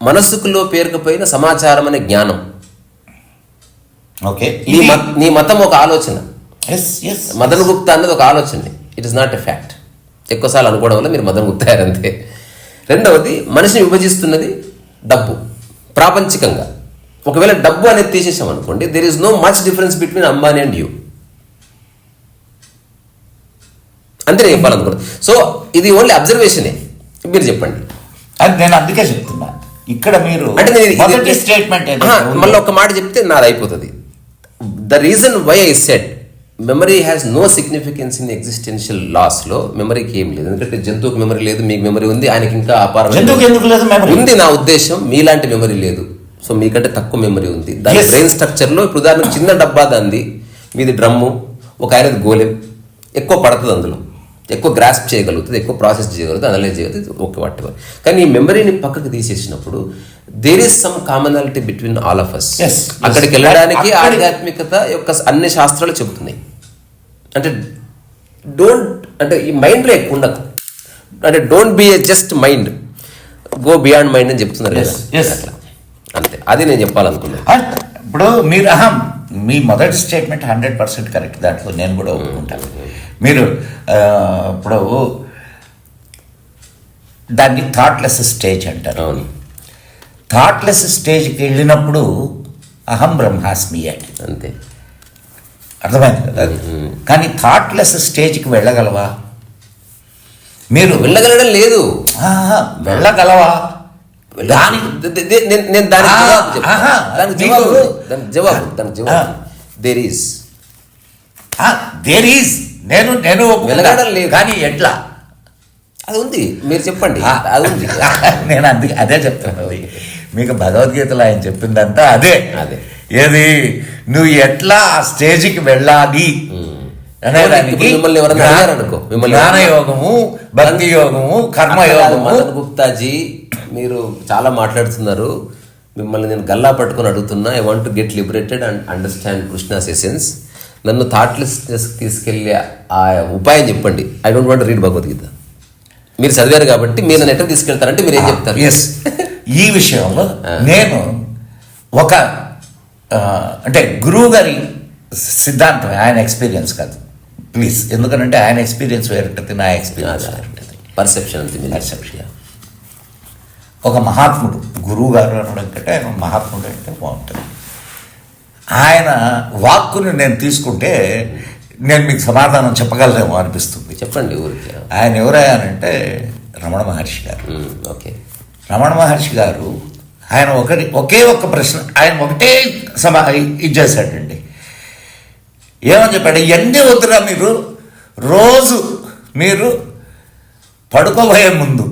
మనస్సుకులో పేరుకుపోయిన సమాచారం అనే జ్ఞానం. ఓకే, నీ మతం ఒక ఆలోచన. మదన్ గుప్తా అన్నది ఒక ఆలోచన. It is not a fact. ఎక్కువసార్లు అనుకోవడం వల్ల మీరు మదన్ గుప్తా అయ్యారంతే. రెండవది, మనిషిని విభజిస్తున్నది డబ్బు. ప్రాపంచికంగా ఒకవేళ డబ్బు అనేది తీసేసాం అనుకోండి, there is no much difference between Ambani and you. అంతే నేను చెప్పాలనుకున్నాను. సో ఇది ఓన్లీ అబ్జర్వేషనే. మీరు చెప్పండి. అది నేను అందుకే చెప్తున్నా. ఇక్కడ మీరు అంటే స్టేట్మెంట్ మళ్ళీ ఒక మాట చెప్తే నాది అయిపోతుంది. The reason why I said memory has no significance in existential loss లో మెమరీకి ఏం లేదు. ఎందుకంటే జంతువుకి మెమరీ లేదు, మీకు మెమరీ ఉంది, ఆయనకి ఇంకా అపారం ఉంది. నా ఉద్దేశం మీలాంటి మెమరీ లేదు. సో మీకంటే తక్కువ మెమరీ ఉంది దాని Yes. బ్రెయిన్ స్ట్రక్చర్లో. ఇప్పుడు ఉదాహరణకు చిన్న డబ్బా దాన్ని, మీది డ్రమ్ము, ఒక ఆయనది గోలెం, ఎక్కువ పడుతుంది అందులో, ఎక్కువ గ్రాస్ప్ చేయగలుగుతుంది, ఎక్కువ ప్రాసెస్ చేయగలుగుతుంది, అనలైజ్ చేయగలుగుతుంది, ఓకే వాటి. కానీ ఈ మెమరీని పక్కకు తీసేసినప్పుడు there is some commonality between all of us. Yes. అక్కడికి వెళ్ళడానికి అక్కడి- ఆధ్యాత్మికత యొక్క అన్ని శాస్త్రాలు చెబుతున్నాయి. అంటే అంటే ఈ మైండ్లో ఎక్కువ ఉండదు, అంటే don't be A just mind, go beyond mind అని చెప్తున్నారు కదా. Yes. అట్లా అంతే, అది నేను చెప్పాలనుకున్నాను. ఇప్పుడు మీరు మీ మొదటి స్టేట్మెంట్ 100% కరెక్ట్, దాంట్లో నేను కూడా ఒప్పుకుంటాను. మీరు ఇప్పుడు దాన్ని థాట్లెస్ స్టేజ్ అంటారు. అవును, థాట్లెస్ స్టేజ్కి వెళ్ళినప్పుడు అహం బ్రహ్మాస్మి అంటే అంతే. అర్థమైంది కదా అది. కానీ థాట్లెస్ స్టేజ్కి వెళ్ళగలవా? మీరు వెళ్ళగలడం లేదు. వెళ్ళగలవా? నేను దానికి జవాబు చెప్తాను. ఆహా. దానికి జవాబు దేర్ ఈస్ దేర్ ఈజ్ నేను వెళ్ళగలడం లేదు. కానీ ఎట్లా? అది ఉంది, మీరు చెప్పండి. అది ఉంది. నేను అదే చెప్తాను. మీకు భగవద్గీతలో ఆయన చెప్పిందంతా అదే. ఏది నువ్వు ఎట్లా ఆ స్టేజ్కి వెళ్ళాలి అనేదానికి మిమ్మల్ని ఎవరైనా అడిగారనుకో, జ్ఞానయోగము, భక్తి యోగము, కర్మయోగము. మదన్ గుప్తాజీ, మీరు చాలా మాట్లాడుతున్నారు, మిమ్మల్ని నేను గల్లా పట్టుకొని అడుగుతున్నా. I want to get liberated and understand Krishna's essence. నన్ను థాట్లెస్ తీసుకెళ్ళే ఆ ఉపాయం చెప్పండి. I don't want read Bhagavad Gita. మీరు చదివారు కాబట్టి మీరు నన్ను ఎట్లా తీసుకెళ్తారంటే మీరు ఏం చెప్తారు? ఎస్, ఈ విషయంలో నేను ఒక అంటే గురువు గారి సిద్ధాంతం, ఆయన ఎక్స్పీరియన్స్ కాదు ప్లీజ్. ఎందుకంటే ఆయన ఎక్స్పీరియన్స్ వేరుంటుంది, నా ఎక్స్పీరియన్స్ వేరుంటుంది. పర్సెప్షన్ అంతే. పర్సెప్షన్. ఒక మహాత్ముడు, గురువు గారు అనడం కంటే ఆయన మహాత్ముడు అంటే బాగుంటుంది. ఆయన వాక్కుని నేను తీసుకుంటే నేను మీకు సమాధానం చెప్పగలరేమో అనిపిస్తుంది. చెప్పండి ఊరికి. ఆయన ఎవరయ్యానంటే రమణ మహర్షి గారు. ఓకే. రమణ మహర్షి గారు ఆయన ఒకే ఒక్క ప్రశ్న, ఆయన ఒకటే ఇది చేశాడండి. ఏమని చెప్పాడు? ఇవన్నీ వద్దురా, మీరు రోజు మీరు పడుకోబోయే ముందు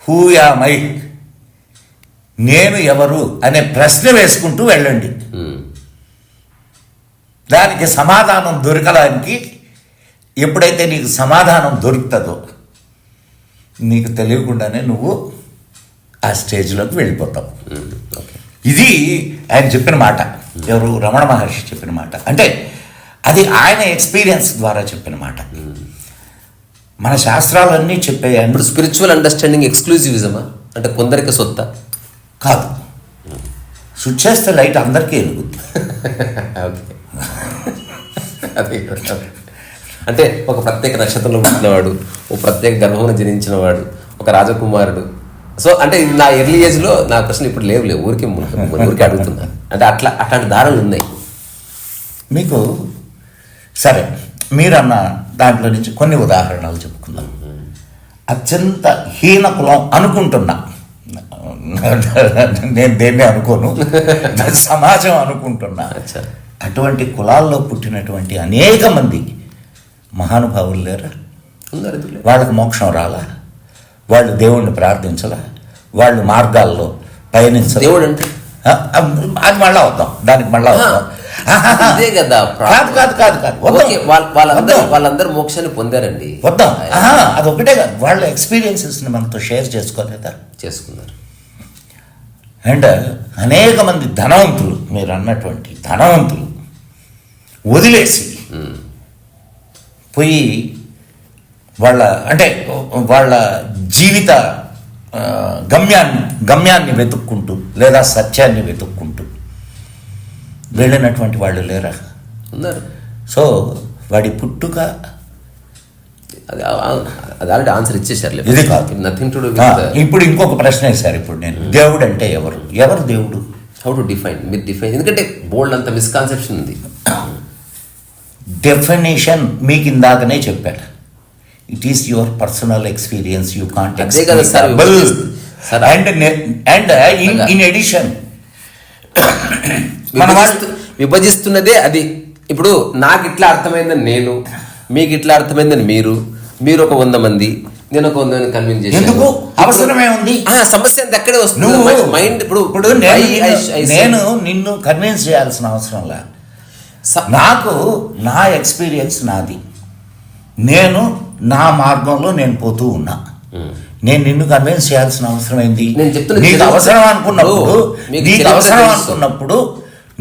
హూ యామై, నేను ఎవరు అనే ప్రశ్న వేసుకుంటూ వెళ్ళండి. దానికి సమాధానం దొరకడానికి ఎప్పుడైతే నీకు సమాధానం దొరుకుతుందో నీకు తెలియకుండానే నువ్వు ఆ స్టేజ్లోకి వెళ్ళిపోతావు. ఇది ఆయన చెప్పిన మాట. ఎవరు? రమణ మహర్షి చెప్పిన మాట. అంటే అది ఆయన ఎక్స్పీరియన్స్ ద్వారా చెప్పిన మాట. మన శాస్త్రాలన్నీ చెప్పాయి. ఇప్పుడు స్పిరిచువల్ అండర్స్టాండింగ్ ఎక్స్క్లూజివిజమా? అంటే కొందరికి సొత్త కాదు. స్విచ్ చేస్తే లైట్ అందరికీ వెలుగుద్ది. అంటే ఒక ప్రత్యేక నక్షత్రంలో పుట్టినవాడు, ఒక ప్రత్యేక గర్భంలో జనించిన వాడు, ఒక రాజకుమారుడు. సో అంటే నా ఎర్లీ ఏజ్లో నా ప్రశ్న ఇప్పుడు లేవు ఊరికి అడుగుతున్నా. అంటే అట్లాంటి దారులు ఉన్నాయి మీకు. సరే, మీరన్న దాంట్లో నుంచి కొన్ని ఉదాహరణలు చెప్పుకుందాం. అత్యంత హీన కులం అనుకుంటున్నా, నేను దేన్ని అనుకోను, సమాజం అనుకుంటున్నా. అటువంటి కులాల్లో పుట్టినటువంటి అనేక మంది మహానుభావులు లేరా? వాళ్ళకి మోక్షం రాలా? వాళ్ళు దేవుణ్ణి ప్రార్థించలా? వాళ్ళు మార్గాల్లో పయనించాలి. దేవుడు అంటే అది మళ్ళా వద్దాం, దానికి మళ్ళా వద్దాం. అదే కదా. వాళ్ళందరూ మోక్షాన్ని పొందారండి. వద్దాం, అది ఒకటే కాదు. వాళ్ళ ఎక్స్పీరియన్సెస్ని మనతో షేర్ చేసుకోలేదా? చేసుకున్నారు. అండ్ అనేక మంది ధనవంతులు, మీరు అన్నటువంటి ధనవంతులు వదిలేసి పోయి వాళ్ళ జీవిత గమ్యాన్ని వెతుక్కుంటూ లేదా సత్యాన్ని వెతుక్కుంటూ వెళ్ళినటువంటి వాళ్ళు లేరా? ఉన్నారు. సో వాడి పుట్టుక అది ఆల్రెడీ ఆన్సర్ ఇచ్చేసారు. ఇది కాదు, నథింగ్ టు డూ. ఇప్పుడు ఇంకొక ప్రశ్న వేశారు. ఇప్పుడు నేను దేవుడు అంటే ఎవరు దేవుడు? How to define? మీరు డిఫైన్, ఎందుకంటే బోల్డ్ అంత మిస్కాన్సెప్షన్ ఉంది. డెఫినేషన్ మీకు ఇందాకనే చెప్పాను. It is your personal experience. You can't and in addition విభజిస్తున్నదే అది. ఇప్పుడు నాకు ఇట్లా అర్థమైందని నేను, మీకు ఇట్లా అర్థమైందని మీరు ఒక 100 మంది, నేను కన్విన్స్ చేశాను. ఎందుకు అవసరమే ఉంది? సమస్య అంత ఎక్కడే వస్తుంది. నువ్వు మైండ్ ఇప్పుడు నేను నిన్ను కన్విన్స్ చేయాల్సిన అవసరంలా. నాకు నా ఎక్స్పీరియన్స్ నాది, నేను నా మార్గంలో నేను పోతూ ఉన్నా. నేను నిన్ను కన్విన్స్ చేయాల్సిన అవసరం ఏంది? నీకు అవసరం అనుకున్నప్పుడు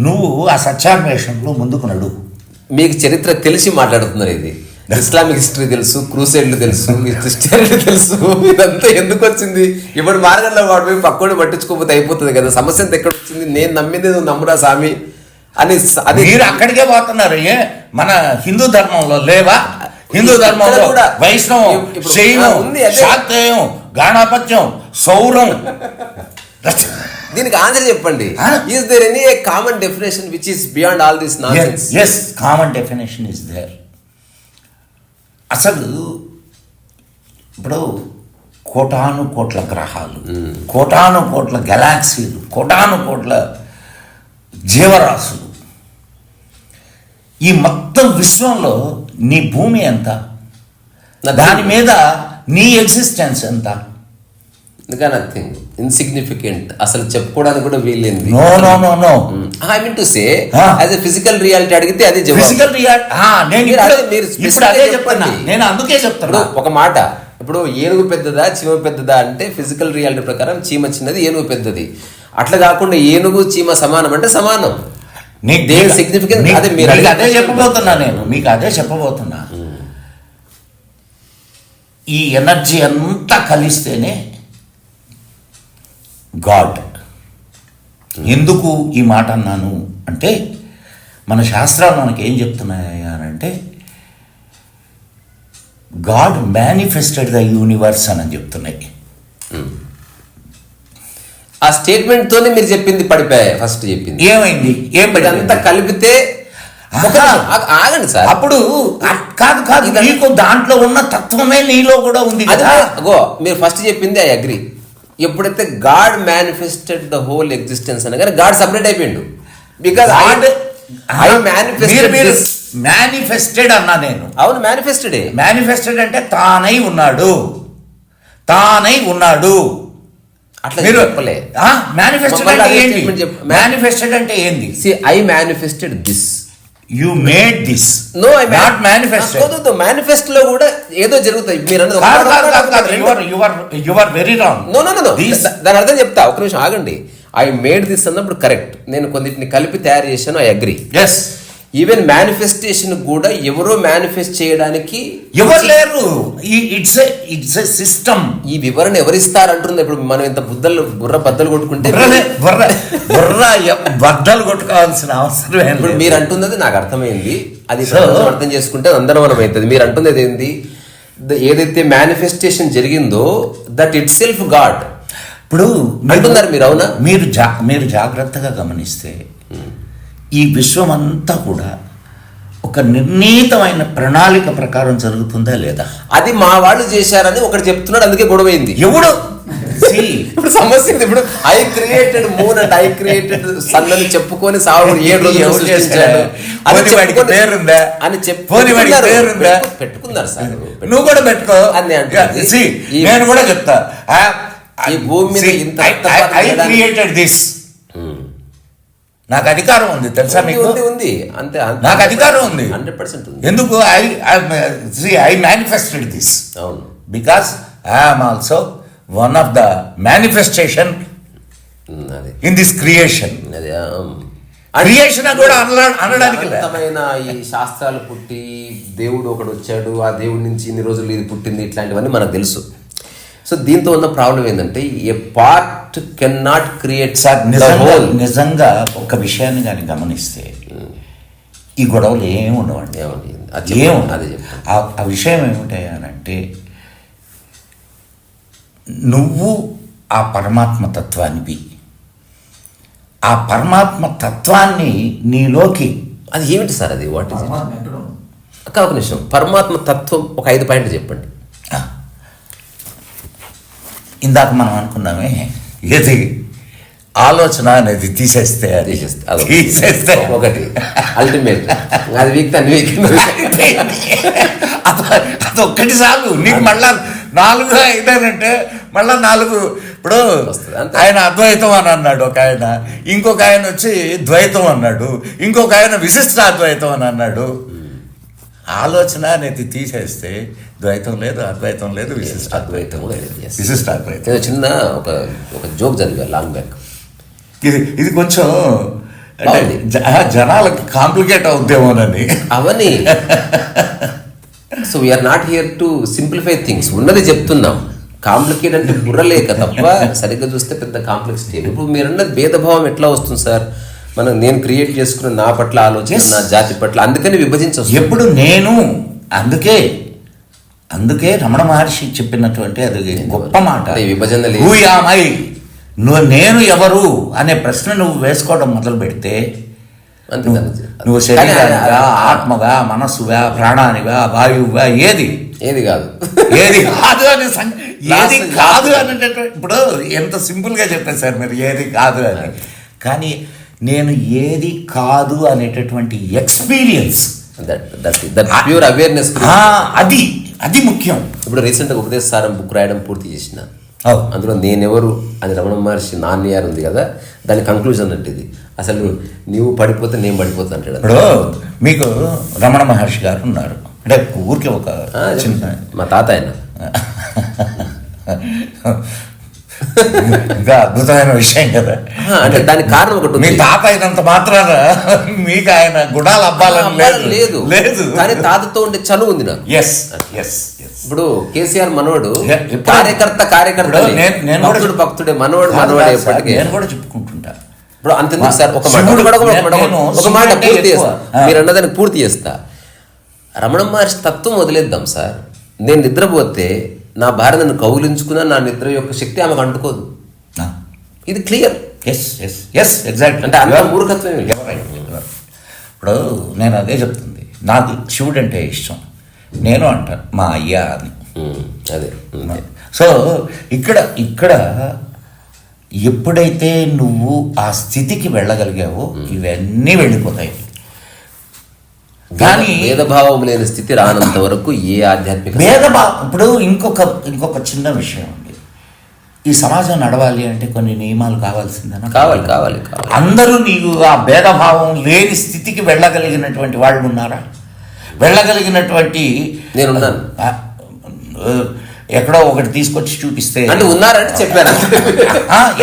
నువ్వు ఆ సత్యాన్వేషణలో ముందుకు నడు. మీకు చరిత్ర తెలిసి మాట్లాడుతున్నారు. ఇది ఇస్లామిక్ హిస్టరీ తెలుసు, క్రూసైడ్లు తెలుసు, క్రిస్టియానిటీ తెలుసు. ఇదంతా ఎందుకు వచ్చింది? ఇప్పుడు మార్గంలో వాడు పోయి పక్కని పట్టించుకోకపోతే అయిపోతుంది కదా. సమస్య అంతా ఎక్కడ వచ్చింది? నేను నమ్మింది నువ్వు నమ్మురా స్వామి అని. అది మీరు అక్కడికే పోతున్నారు. మన హిందూ ధర్మంలో లేవా? హిందూ ధర్మంలో కూడా వైష్ణవం, శైవం, శాక్తేయం, గాణాపత్యం, సౌరం. దీనికి ఆన్సర్ చెప్పండి. Is there any common definition which is beyond all this nonsense? yes, common definition is there. అసలు ఇప్పుడు కోటాను కోట్ల గ్రహాలు, కోటాను కోట్ల గెలాక్సీలు, కోటాను కోట్ల జీవరాశులు, ఈ మొత్తం విశ్వంలో నీ భూమి ఎంత? దాని మీద నీ ఎగ్జిస్టెన్స్ ఎంత? నథింగ్, ఇన్సిగ్నిఫికెంట్, అసలు చెప్పుకోవడానికి కూడా వీల్లేంది. No no no no I mean to say as a physical reality అడిగితే అది ఫిజికల్ రియాలిటీ. ఇప్పుడు అదే చెప్పండి, నేను అందుకే చెప్తాను. ఒక మాట, ఇప్పుడు ఏనుగు పెద్దదా చీమ పెద్దదా అంటే ఫిజికల్ రియాలిటీ ప్రకారం చీమ చిన్నది, ఏనుగు పెద్దది. అట్లా కాకుండా ఏనుగు చీమ సమానం అంటే సమానం. సిగ్నిఫికెన్స్ అదే. మీరు అదే చెప్పబోతున్నా, నేను మీకు అదే చెప్పబోతున్నా. ఈ ఎనర్జీ అంతా కలిస్తేనే గాడ్. ఎందుకు ఈ మాట అన్నాను అంటే, మన శాస్త్రాలు మనకి ఏం చెప్తున్నాయంటే గాడ్ మేనిఫెస్టెడ్ ద యూనివర్స్ అని చెప్తున్నాయి. ఆ స్టేట్మెంట్ తోనే మీరు చెప్పింది పడిపోయాయి. ఫస్ట్ చెప్పింది ఏమైంది? అంతా కలిపితే ఆగండి సార్. అప్పుడు కాదు నీకు దాంట్లో ఉన్న తత్వమే నీలో కూడా ఉంది కదా. మీరు ఫస్ట్ చెప్పింది ఐ అగ్రి. ఎప్పుడైతే God manifested the whole existence అనగానే గాడ్ సపరేట్ అయిపోయిండు. బికాజ్ మేనిఫెస్టెడ్ అన్నా నేను. అవును, మేనిఫెస్టెడ్ అంటే తానై ఉన్నాడు. అట్లా చెప్పలే. మేనిఫెస్టెడ్ అంటే ఏంది? I manifested this, you made this. No, I not manifested. Manifest లో కూడా ఏదో జరుగుతాయి. మీరు you are very wrong. No no no, దాని అర్థం చెప్తా. ఒక నిమిషం ఆగండి. ఐ మేడ్ దిస్ అన్నప్పుడు కరెక్ట్, నేను కొన్నిటిని కలిపి తయారు చేశాను, I agree. Yes. Even manifestation కూడా ఎవరో మేనిఫెస్ట్ చేయడానికి ఎవరు లేరు. It's a system. ఈ వివరణ ఎవరిస్తారు అంటుంది. ఇప్పుడు మనం ఇంత బుర్ర బద్దలు కొట్టుకుంటే బద్దలు కొట్టుకోవాల్సిన అవసరం. ఇప్పుడు మీరు అంటున్నది నాకు అర్థమైంది. అది అర్థం చేసుకుంటే అందరం మనం అవుతుంది. మీరు అంటున్నది ఏంది? ఏదైతే మేనిఫెస్టేషన్ జరిగిందో దట్ ఇట్ సెల్ఫ్ గాడ్. ఇప్పుడు అంటున్నారు మీరు, అవునా? మీరు జాగ్రత్తగా గమనిస్తే ఈ విశ్వం అంతా కూడా ఒక నిర్ణీతమైన ప్రణాళిక ప్రకారం జరుగుతుందా లేదా? అది మా వాళ్ళు చేశారని ఒకటి చెప్తున్నాడు, అందుకే గొడవైంది. ఎవడు? ఇప్పుడు సమస్య ఇప్పుడు I created moon and I created sun అని చెప్పుకొని సాగు 7 రోజులు చేశాడు అని పెట్టుకున్నారు సార్. నువ్వు కూడా పెట్టుకో అని నేను కూడా చెప్తా. ఈ భూమి మీద ఇంత ఐ క్రియేటెడ్ దిస్. నాకు అధికారం ఉంది, తెలుసా మీకు? ఉంది, అంతే. నాకు అధికారం ఉంది, 100% ఉంది. ఎందుకు? I manifested this. అవును, because I'm also one of the manifestation in this creation. Creation కూడా అనడానికి ఈ శాస్త్రాలు పుట్టి దేవుడు ఒకడు వచ్చాడు, ఆ దేవుడి నుంచి ఇన్ని రోజులు ఇది పుట్టింది, ఇట్లాంటివన్నీ మనకు తెలుసు. సో దీంతో ఉన్న ప్రాబ్లం ఏంటంటే a part can not create. Sir నిజంగా ఒక విషయాన్ని కానీ గమనిస్తే ఈ గొడవలు ఏమి ఉండవండి. ఆ విషయం ఏమిటంటే నువ్వు ఆ పరమాత్మ తత్వానివి. ఆ పరమాత్మ తత్వాన్ని నీలోకి, అది ఏమిటి సార్? అది వాట్ ఇస్ ఇట్? ఒక నిమిషం, పరమాత్మ తత్వం ఒక 5 పాయింట్లు చెప్పండి. ఇందాక మనం అనుకున్నామే, ఏది ఆలోచన అనేది తీసేస్తే ఒకటి అల్టిమేట్, అది వీక్ అదొక్కటి చాలు. నీకు మళ్ళా 4 5 మళ్ళా 4 ఇప్పుడు ఆయన అద్వైతం అని అన్నాడు ఒక ఆయన, ఇంకొక ఆయన వచ్చి ద్వైతం అన్నాడు, ఇంకొక ఆయన విశిష్ట అద్వైతం అని అన్నాడు. ఆలోచన అనేది తీసేస్తే ద్వైతం లేదు, అద్వైతం లేదు, విశిష్ట అద్వైతం లేదు. విశిష్ట అద్వైతం. చిన్న ఒక జోక్ చదివా లాంగ్ బ్యాక్. ఇది కొంచెం జనాలకి కాంప్లికేట్ అవుద్దేమోనని అవన్నీ. So we are not here to simplify things, ఉన్నది చెప్తున్నాం. కాంప్లికేట్ అంటే బుర్రలేక తప్ప సరిగ్గా చూస్తే పెద్ద కాంప్లెక్సిటీ. ఇప్పుడు మీరన్నది భేదభావం ఎట్లా వస్తుంది సార్? నేను క్రియేట్ చేసుకున్న నా పట్ల ఆలోచన, నా జాతి పట్ల, అందుకని విభజించవచ్చు. ఎప్పుడు నేను అందుకే రమణ మహర్షి చెప్పినటువంటి అది గొప్ప మాట, విభజన నేను ఎవరు అనే ప్రశ్న నువ్వు వేసుకోవడం మొదలు పెడితే నువ్వు శరీరానిగా, ఆత్మగా, మనస్సుగా, ప్రాణానిగా, వాయువుగా ఏది కాదు అనేటటువంటి. ఇప్పుడు ఎంత సింపుల్గా చెప్పేశారు మీరు, ఏది కాదు అని. కానీ నేను ఏది కాదు అనేటటువంటి ఎక్స్పీరియన్స్, ప్యూర్ అవేర్నెస్, అది ముఖ్యం. ఇప్పుడు రీసెంట్గా ఉపదేశ సారం బుక్ రాయడం పూర్తి చేసిన, అందులో నేనెవరు అని రమణ మహర్షి నాన్నయారు ఉంది కదా, దాని కంక్లూజన్ అంటే ఇది. అసలు నీవు పడిపోతే నేను పడిపోతా అంటాడు. ఇప్పుడు మీకు రమణ మహర్షి గారు ఉన్నారు అంటే ఊరికి ఒక చిన్న, మా తాత ఆయన ఇంకా అద్భుతమైన విషయం కదా. అంటే దానికి కారణం ఒకటి, మీ తాత అయినంత మాత్రాన మీకు ఆయన గుణాలు అబ్బాలని లేదు లేదు కానీ తాతతో ఉండే చనువు ఉంది నాకు. ఇప్పుడు కేసీఆర్ మనోడు కార్యకర్త భక్తుడే, మనోడే ఎప్పటికీ నేను కూడా చెప్పుకుంటుంటా. ఇప్పుడు అంతెందుకు సార్, ఒక మాట పూర్తి చేస్తా, మీరు అన్నదానికి పూర్తి చేస్తా. రమణ మహర్షి తత్వం వదిలేద్దాం సార్. నేను నిద్రపోతే నా భార్య నన్ను కౌలించుకున్న నా నిద్ర యొక్క శక్తి ఆమెకు అంటుకోదు. ఇది క్లియర్. ఎగ్జాక్ట్. అంటే అంత మూర్ఖత్వం. ఇప్పుడు నేను అదే చెప్తుంది, నాకు శివుడు అంటే ఇష్టం, నేను అంటాను మా అయ్యా అని. అదే. సో ఇక్కడ ఎప్పుడైతే నువ్వు ఆ స్థితికి వెళ్ళగలిగావో ఇవన్నీ వెళ్ళిపోతాయి. కానీ భేదభావం లేని స్థితి రానంత వరకు ఏ ఆధ్యాత్మిక భేదభావం. ఇప్పుడు ఇంకొక చిన్న విషయం ఉంది, ఈ సమాజం నడవాలి అంటే కొన్ని నియమాలు కావాల్సిందేనా? కావాలి. అందరూ నీకు ఆ భేదభావం లేని స్థితికి వెళ్ళగలిగినటువంటి వాళ్ళు ఉన్నారా? వెళ్ళగలిగినటువంటి నేనున్నాను. ఎక్కడో ఒకటి తీసుకొచ్చి చూపిస్తే అంటే ఉన్నారంటే చెప్పాను.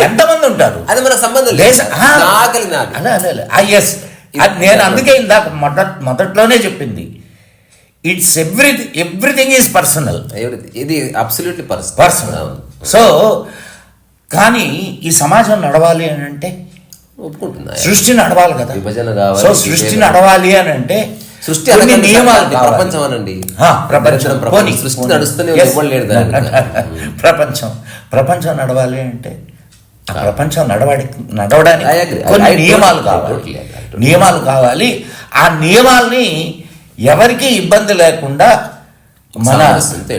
ఎంతమంది ఉంటారు? అది మనకు సంబంధం లేదు. నేను అందుకే ఇందాక మొదట్లోనే చెప్పింది, ఇట్స్ ఎవ్రీథింగ్ ఈజ్ పర్సనల్. ఇది అబ్సల్యూట్లీ పర్సనల్. సో కానీ ఈ సమాజం నడవాలి అని అంటే ఒప్పుకుంటున్నా, సృష్టి నడవాలి కదా, విభజన కావాలి. సో సృష్టి నడవాలి అని అంటే సృష్టి నియమాలు, ప్రపంచం అనండి, సృష్టి నడుస్తూనే ప్రపంచం నడవాలి అంటే ప్రపంచం నడవడానికి కొన్ని నియమాలు కావాలి. ఆ నియమాల్ని ఎవరికి ఇబ్బంది లేకుండా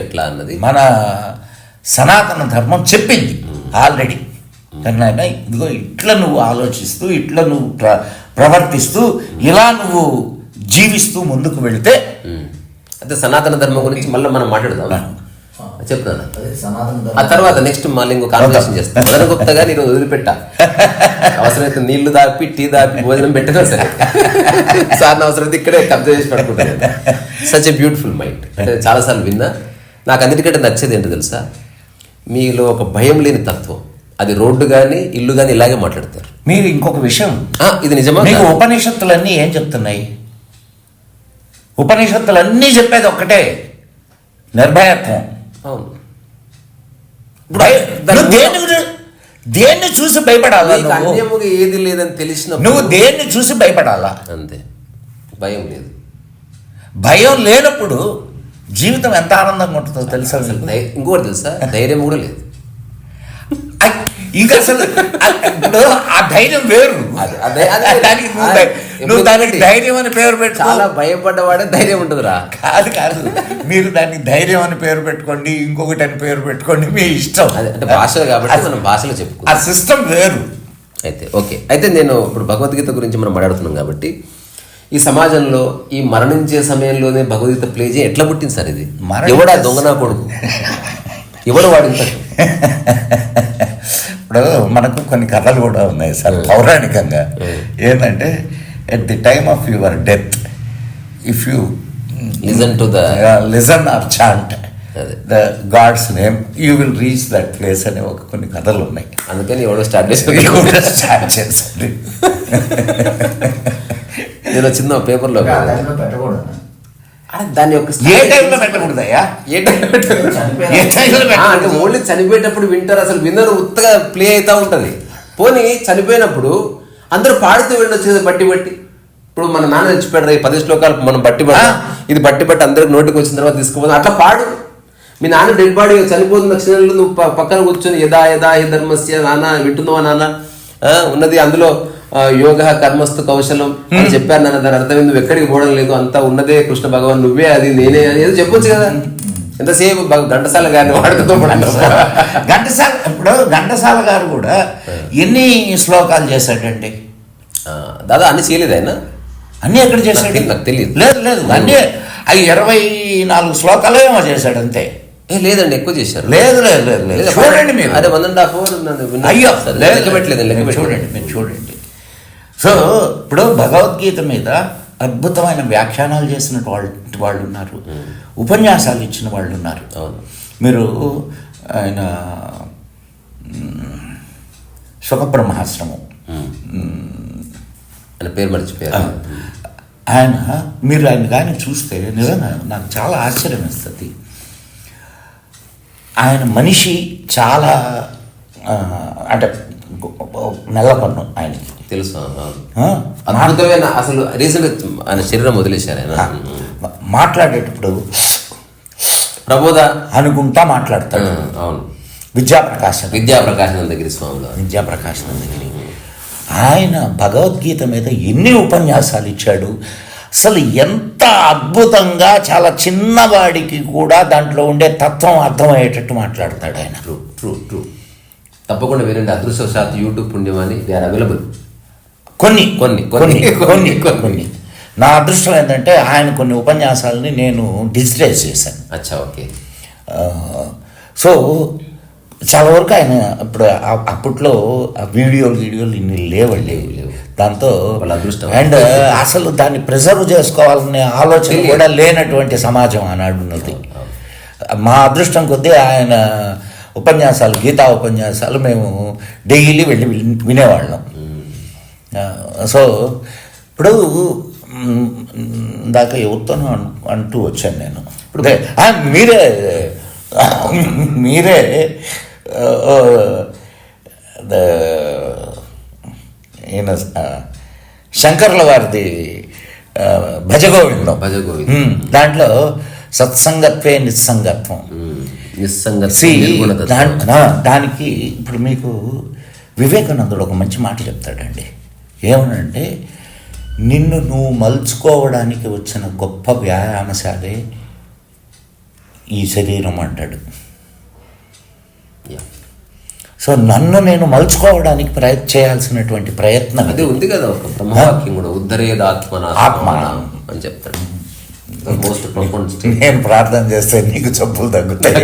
ఎట్లా అన్నది మన సనాతన ధర్మం చెప్పింది ఆల్రెడీ. ఇదిగో ఇట్లా నువ్వు ఆలోచిస్తూ, ఇట్లా నువ్వు ప్రవర్తిస్తూ, ఇలా నువ్వు జీవిస్తూ ముందుకు వెళితే. అయితే సనాతన ధర్మం గురించి మళ్ళీ మనం మాట్లాడదాం, చెప్తాను. ఆ తర్వాత నెక్స్ట్ మళ్ళీ ఇంకో కాన్వర్సేషన్ చేస్తాను. మదన గుప్తా గారు ఈరోజు వదిలిపెట్టా, అవసరమైతే నీళ్లు దాపి టీ దాపి భోజనం పెట్టినా సరే సార్ అవసరమైతే ఇక్కడే కబ్జా చేసి పడుకుంటాను. Such a beautiful mind. అంటే చాలాసార్లు విన్నా. నాకు అన్నిటికంటే నచ్చేది ఏంటో తెలుసా, మీలో ఒక భయం లేని తత్వం. అది రోడ్డు కానీ ఇల్లు కానీ ఇలాగే మాట్లాడతారు. మీరు ఇంకొక విషయం, ఇది నిజమా? మీకు ఉపనిషత్తులన్నీ ఏం చెప్తున్నాయి? ఉపనిషత్తులన్నీ చెప్పేది ఒక్కటే, నిర్భయత్వం. అవును. దేన్ని చూసి భయపడాలా? ఏది లేదని తెలిసిన నువ్వు దేన్ని చూసి భయపడాలా? అంతే. భయం లేదు. భయం లేనప్పుడు జీవితం ఎంత ఆనందంగా ఉంటుందో తెలుసా? ఇంకోటి తెలుసా, ధైర్యం కూడా లేదు. ఇంకా అసలు ఇప్పుడు ఆ ధైర్యం వేరు. నువ్వు దానికి ధైర్యం అని పేరు పెట్టు. చాలా భయపడ్డవాడే ధైర్యం ఉంటుందిరా. కాదు, మీరు దానికి ధైర్యం అని పేరు పెట్టుకోండి, ఇంకొకటి అని పేరు పెట్టుకోండి, మీ ఇష్టం. అంటే భాషలు కాబట్టి మనం భాషలో చెప్పుకో, ఆ సిస్టమ్ వేరు. అయితే ఓకే. అయితే నేను ఇప్పుడు భగవద్గీత గురించి మనం మాట్లాడుతున్నాం కాబట్టి, ఈ సమాజంలో ఈ మరణించే సమయంలోనే భగవద్గీత ప్లే చేయి ఎట్లా పుట్టింది సార్? ఇది ఎవడా దొంగనా కొడుకు? ఎవడు వాడింత ఇప్పుడు మనకు కొన్ని కథలు కూడా ఉన్నాయి సార్ పౌరాణికంగా. ఏంటంటే at the time of your death if you listen or chant the god's name you will reach that place అనే కొన్ని కథలు ఉన్నాయి. అందుకని ఎవడో స్టార్ట్ చేశాడు. నేను చిన్న పేపర్లో పెట్టకూడదు. దాని యొక్క ఏ టైంలో పెట్టకూడదయ్యా? అంటే ఓన్లీ చనిపోయేటప్పుడు వింటారు, అసలు విన్నరు ఉత్తగా ప్లే అవుతా ఉంటది. పోనీ చనిపోయినప్పుడు అందరూ పాడుతూ వెళ్ళొచ్చు కదా బట్టి బట్టి. ఇప్పుడు మన నాన్న తెచ్చిపెడరా ఈ 10 శ్లోకాలు మనం బట్టి ఇది బట్టి అందరికి నోటికి వచ్చిన తర్వాత తీసుకుపోతాం, అట్లా పాడు. మీ నాన్న డెడ్ బాడీ చనిపోతున్న క్షణంలో నువ్వు పక్కన కూర్చొని యదా యదా హి ధర్మస్య నాన్న వింటున్నావా నాన్న ఉన్నది అందులో యోగ కర్మస్తు కౌశలం అని చెప్పారు నాన్న. దాని అర్థం నువ్వు ఎక్కడికి పోవడం లేదు, అంతా ఉన్నదే కృష్ణ భగవాన్, నువ్వే అది నేనే అని ఏదో చెప్పొచ్చు కదా. ఎంతసేపు ఘంటసాల గారిని వాడుతూ ఘంటసాల గారు కూడా ఎన్ని శ్లోకాలు చేశాడండి? దాదా అన్ని చేయలేదు ఆయన, అన్ని ఎక్కడ చేశాడు నాకు తెలియదు. లేదు అన్ని 24 శ్లోకాలు ఏమో చేశాడు అంతే. లేదండి ఎక్కువ చేశారు. లేదు చూడండి మీరు. అదే 1.5 hours. అయ్యో లెక్క చూడండి మీరు చూడండి. సో ఇప్పుడు భగవద్గీత మీద అద్భుతమైన వ్యాఖ్యానాలు చేసిన వాళ్ళు ఉన్నారు, ఉపన్యాసాలు ఇచ్చిన వాళ్ళు ఉన్నారు. మీరు ఆయన సుఖబ్రహ్మాశ్రమం పేరు మర్చిపోయారు ఆయన. మీరు ఆయన కానీ చూస్తే నిజంగా నాకు చాలా ఆశ్చర్యం వేస్తుంది. ఆయన మనిషి చాలా అంటే నల్లపన్ను ఆయనకి తెలుసు. అద్భుతమైన అసలు రీసెంట్ ఆయన శరీరం వదిలేశారు. ఆయన మాట్లాడేటప్పుడు ప్రబోధ అనుకుంటా మాట్లాడతాడు. అవును, విద్యాప్రకాశానందగిరి స్వామిలో విద్యాప్రకాశానందగిరి ఆయన భగవద్గీత మీద ఎన్ని ఉపన్యాసాలు ఇచ్చాడు. అసలు ఎంత అద్భుతంగా చాలా చిన్నవాడికి కూడా దాంట్లో ఉండే తత్వం అర్థమయ్యేటట్టు మాట్లాడతాడు ఆయన. ట్రూ తప్పకుండా వినండి. అదృష్టవశాత్తు యూట్యూబ్ పుణ్యమని దే ఆర్ అవైలబుల్. కొన్ని నా అదృష్టం ఏంటంటే ఆయన కొన్ని ఉపన్యాసాలని నేను డిజిటైజ్ చేశాను. అచ్చా, ఓకే. సో చాలా వరకు ఆయన ఇప్పుడు అప్పట్లో వీడియోలు ఇన్ని లేవు. దాంతో అదృష్టం. అండ్ అసలు దాన్ని ప్రిజర్వ్ చేసుకోవాలనే ఆలోచన కూడా లేనటువంటి సమాజం ఆనాడు ఉన్నది. మా అదృష్టం కొద్దీ ఆయన ఉపన్యాసాలు, గీతా ఉపన్యాసాలు మేము డైలీ వెళ్ళి వినేవాళ్ళం. సో ఇప్పుడు ఇందాక ఎవరితోనూ అంటూ వచ్చాను నేను. ఇప్పుడు మీరే ఈయన శంకర్ల వారిది భజగోవిందం దాంట్లో సత్సంగత్వే నిస్సంగత్వం. దానికి ఇప్పుడు మీకు వివేకానందుడు ఒక మంచి మాట చెప్తాడండి. ఏమనంటే, నిన్ను నువ్వు మలుచుకోవడానికి వచ్చిన గొప్ప వ్యాయామశాలే ఈ శరీరం అంటాడు. సో నన్ను నేను మలుచుకోవడానికి చేయాల్సినటువంటి ప్రయత్నం అది ఉంది కదా. ఒక బ్రహ్మవాక్యం కూడా ఆత్మ అని చెప్తాడు. Most profound. నేను ప్రార్థన చేస్తే నీకు చెప్పులు తగ్గుతాయి.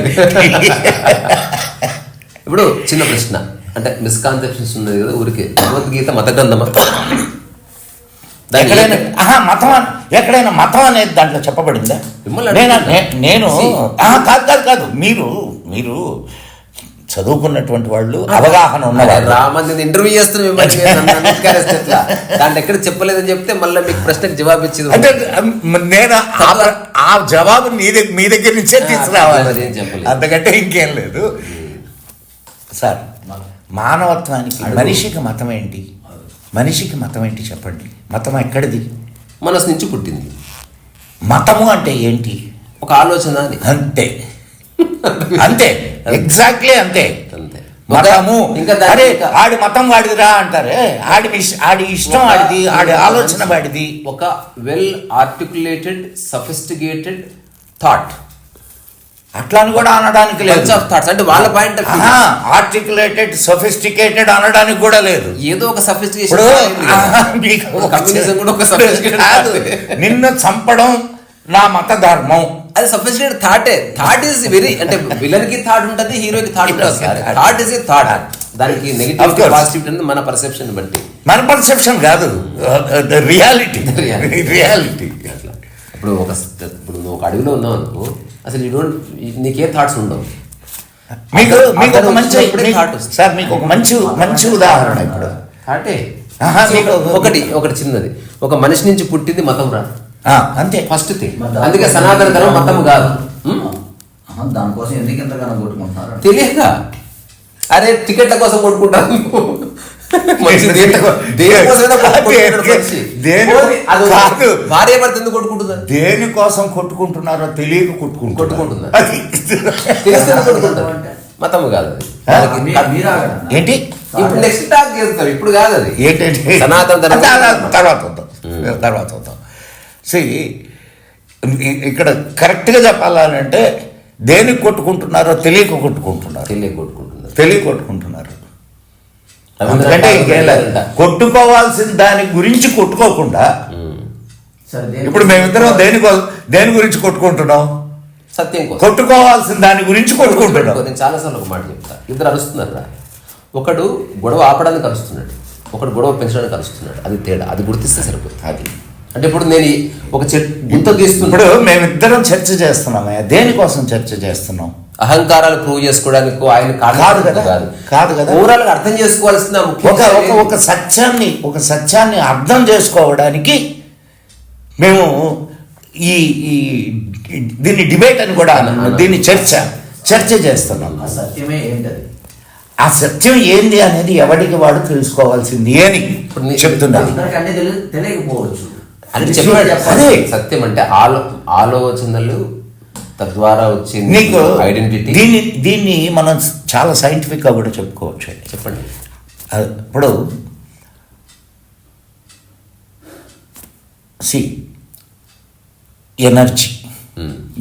ఇప్పుడు చిన్న ప్రశ్న, అంటే మిస్కాన్సెప్షన్స్ ఉన్నది కదా ఊరికే. భగవద్గీత మత గ్రంథమా? ఎక్కడైనా మతం అనేది దాంట్లో చెప్పబడిందా? నేను కాదు మీరు చదువుకున్నటువంటి వాళ్ళు, అవగాహన ఉన్నవాళ్ళు. రామంది ఇంటర్వ్యూ చేస్తున్నాం, దాంట్లో ఎక్కడ చెప్పలేదని చెప్తే మళ్ళీ మీకు ప్రశ్నకు జవాబు ఇచ్చింది. అంటే నేను ఆ జవాబు మీ దగ్గర నుంచే తీసుకురావాలి, అంతకంటే ఇంకేం లేదు సార్. మానవత్వానికి మనిషికి మతం ఏంటి? చెప్పండి. మతం ఎక్కడిది? మనసు నుంచి పుట్టింది. మతము అంటే ఏంటి? ఒక ఆలోచన. అంతే ఎగ్జాక్ట్లీ అంతే. మతము ఇంకా ఆడి మతం వాడిదిరా అంటారే, ఆడి ఇష్టం ఆడిది, ఆడి ఆలోచన వాడిది. ఒక వెల్ ఆర్టికులేటెడ్ సఫిస్టికేటెడ్ థాట్ అట్లా అని కూడా అనడానికి లేదు. అంటే వాళ్ళ పాయింట్ ఆర్టికులేటెడ్ సఫిస్టికేటెడ్ అనడానికి కూడా లేదు. ఏదో ఒక సఫిస్టికేషన్. నిన్ను చంపడం నా మత ధర్మం అది సఫిషియెంట్ థాట్ ఈస్ వెరీ, అంటే విలన్ కి థాట్ ఉంటుంది, హీరోకి థాట్ ఉంటుంది. Thought is a thought. దానికి నెగిటివ్ పాజిటివ్ అనేది మన పర్సెప్షన్ బట్టి. మన పర్సెప్షన్ కాదు, రియాలిటీ. అట్లా ఇప్పుడు నువ్వు ఒక అడవిలో ఉన్నావు అనుకో, అసలు నీకే థాట్స్ ఉండవు. మీకు ఒక మంచి సార్, మీకు ఒక మంచి ఉదాహరణ ఇప్పుడు థాటే. ఒకటి చిన్నది, ఒక మనిషి నుంచి పుట్టింది మతం రా, అంతే ఫస్ట్ థింగ్. అందుకే సనాతన ధర్మం మతం కాదు. దానికోసం ఎందుకు ఎంతగానో కొట్టుకుంటున్నారు తెలియక. అరే టికెట్ల కోసం కొట్టుకుంటాను. భార్య భర్త ఎందుకు కొట్టుకుంటున్నారు? దేనికోసం కొట్టుకుంటున్నారో తెలియక కొట్టుకుంటున్నారు. మతం కాదు ఏంటి. ఇప్పుడు నెక్స్ట్ టాక్ చేస్తారు, ఇప్పుడు కాదు అది. ఏంటంటే సనాతన తర్వాత ఇక్కడ కరెక్ట్గా చెప్పాలంటే దేనికి కొట్టుకుంటున్నారో తెలియక కొట్టుకుంటున్నారు. ఎందుకంటే కొట్టుకోవాల్సిన దాని గురించి కొట్టుకోకుండా, ఇప్పుడు మేమిద్దరం దేని గురించి కొట్టుకుంటున్నాం? సత్యం కోసం. కొట్టుకోవాల్సిన దాని గురించి కొట్టుకుంటున్నాం. నేను చాలాసార్లు ఒక మాట చెప్తా. ఇద్దరు అరుస్తున్నారు, ఒకడు గొడవ ఆపడానికి అరుస్తున్నాడు, ఒకడు గొడవ పెంచడానికి అరుస్తున్నాడు. అది తేడా, అది గుర్తిస్తే సరిపోతుంది. అది అంటే ఇప్పుడు నేను ఒక గుంత తీస్తున్నప్పుడు మేమిద్దరం చర్చ చేస్తున్నామే, దేనికోసం చర్చ చేస్తున్నాం? అహంకారాలు ప్రూవ్ చేసుకోవడానికి ఆయన కాదు కదా. ఓవరాల్ అర్థం చేసుకోవాల్సిన ఒక సత్యాన్ని అర్థం చేసుకోవడానికి మేము ఈ దీన్ని డిబేట్ అని కూడా, దీన్ని చర్చ చేస్తున్నాం. సత్యమే ఏంటది? ఆ సత్యం ఏంది అనేది ఎవరికి వాడు తెలుసుకోవాల్సింది అని చెప్తున్నాను. తెలియకపోవచ్చు అని చెప్పాడు. సత్యం అంటే ఆలోచనలు, తద్వారా వచ్చే నీకు ఐడెంటిటీ. దీన్ని మనం చాలా సైంటిఫిక్గా కూడా చెప్పుకోవచ్చు. చెప్పండి. ఇప్పుడు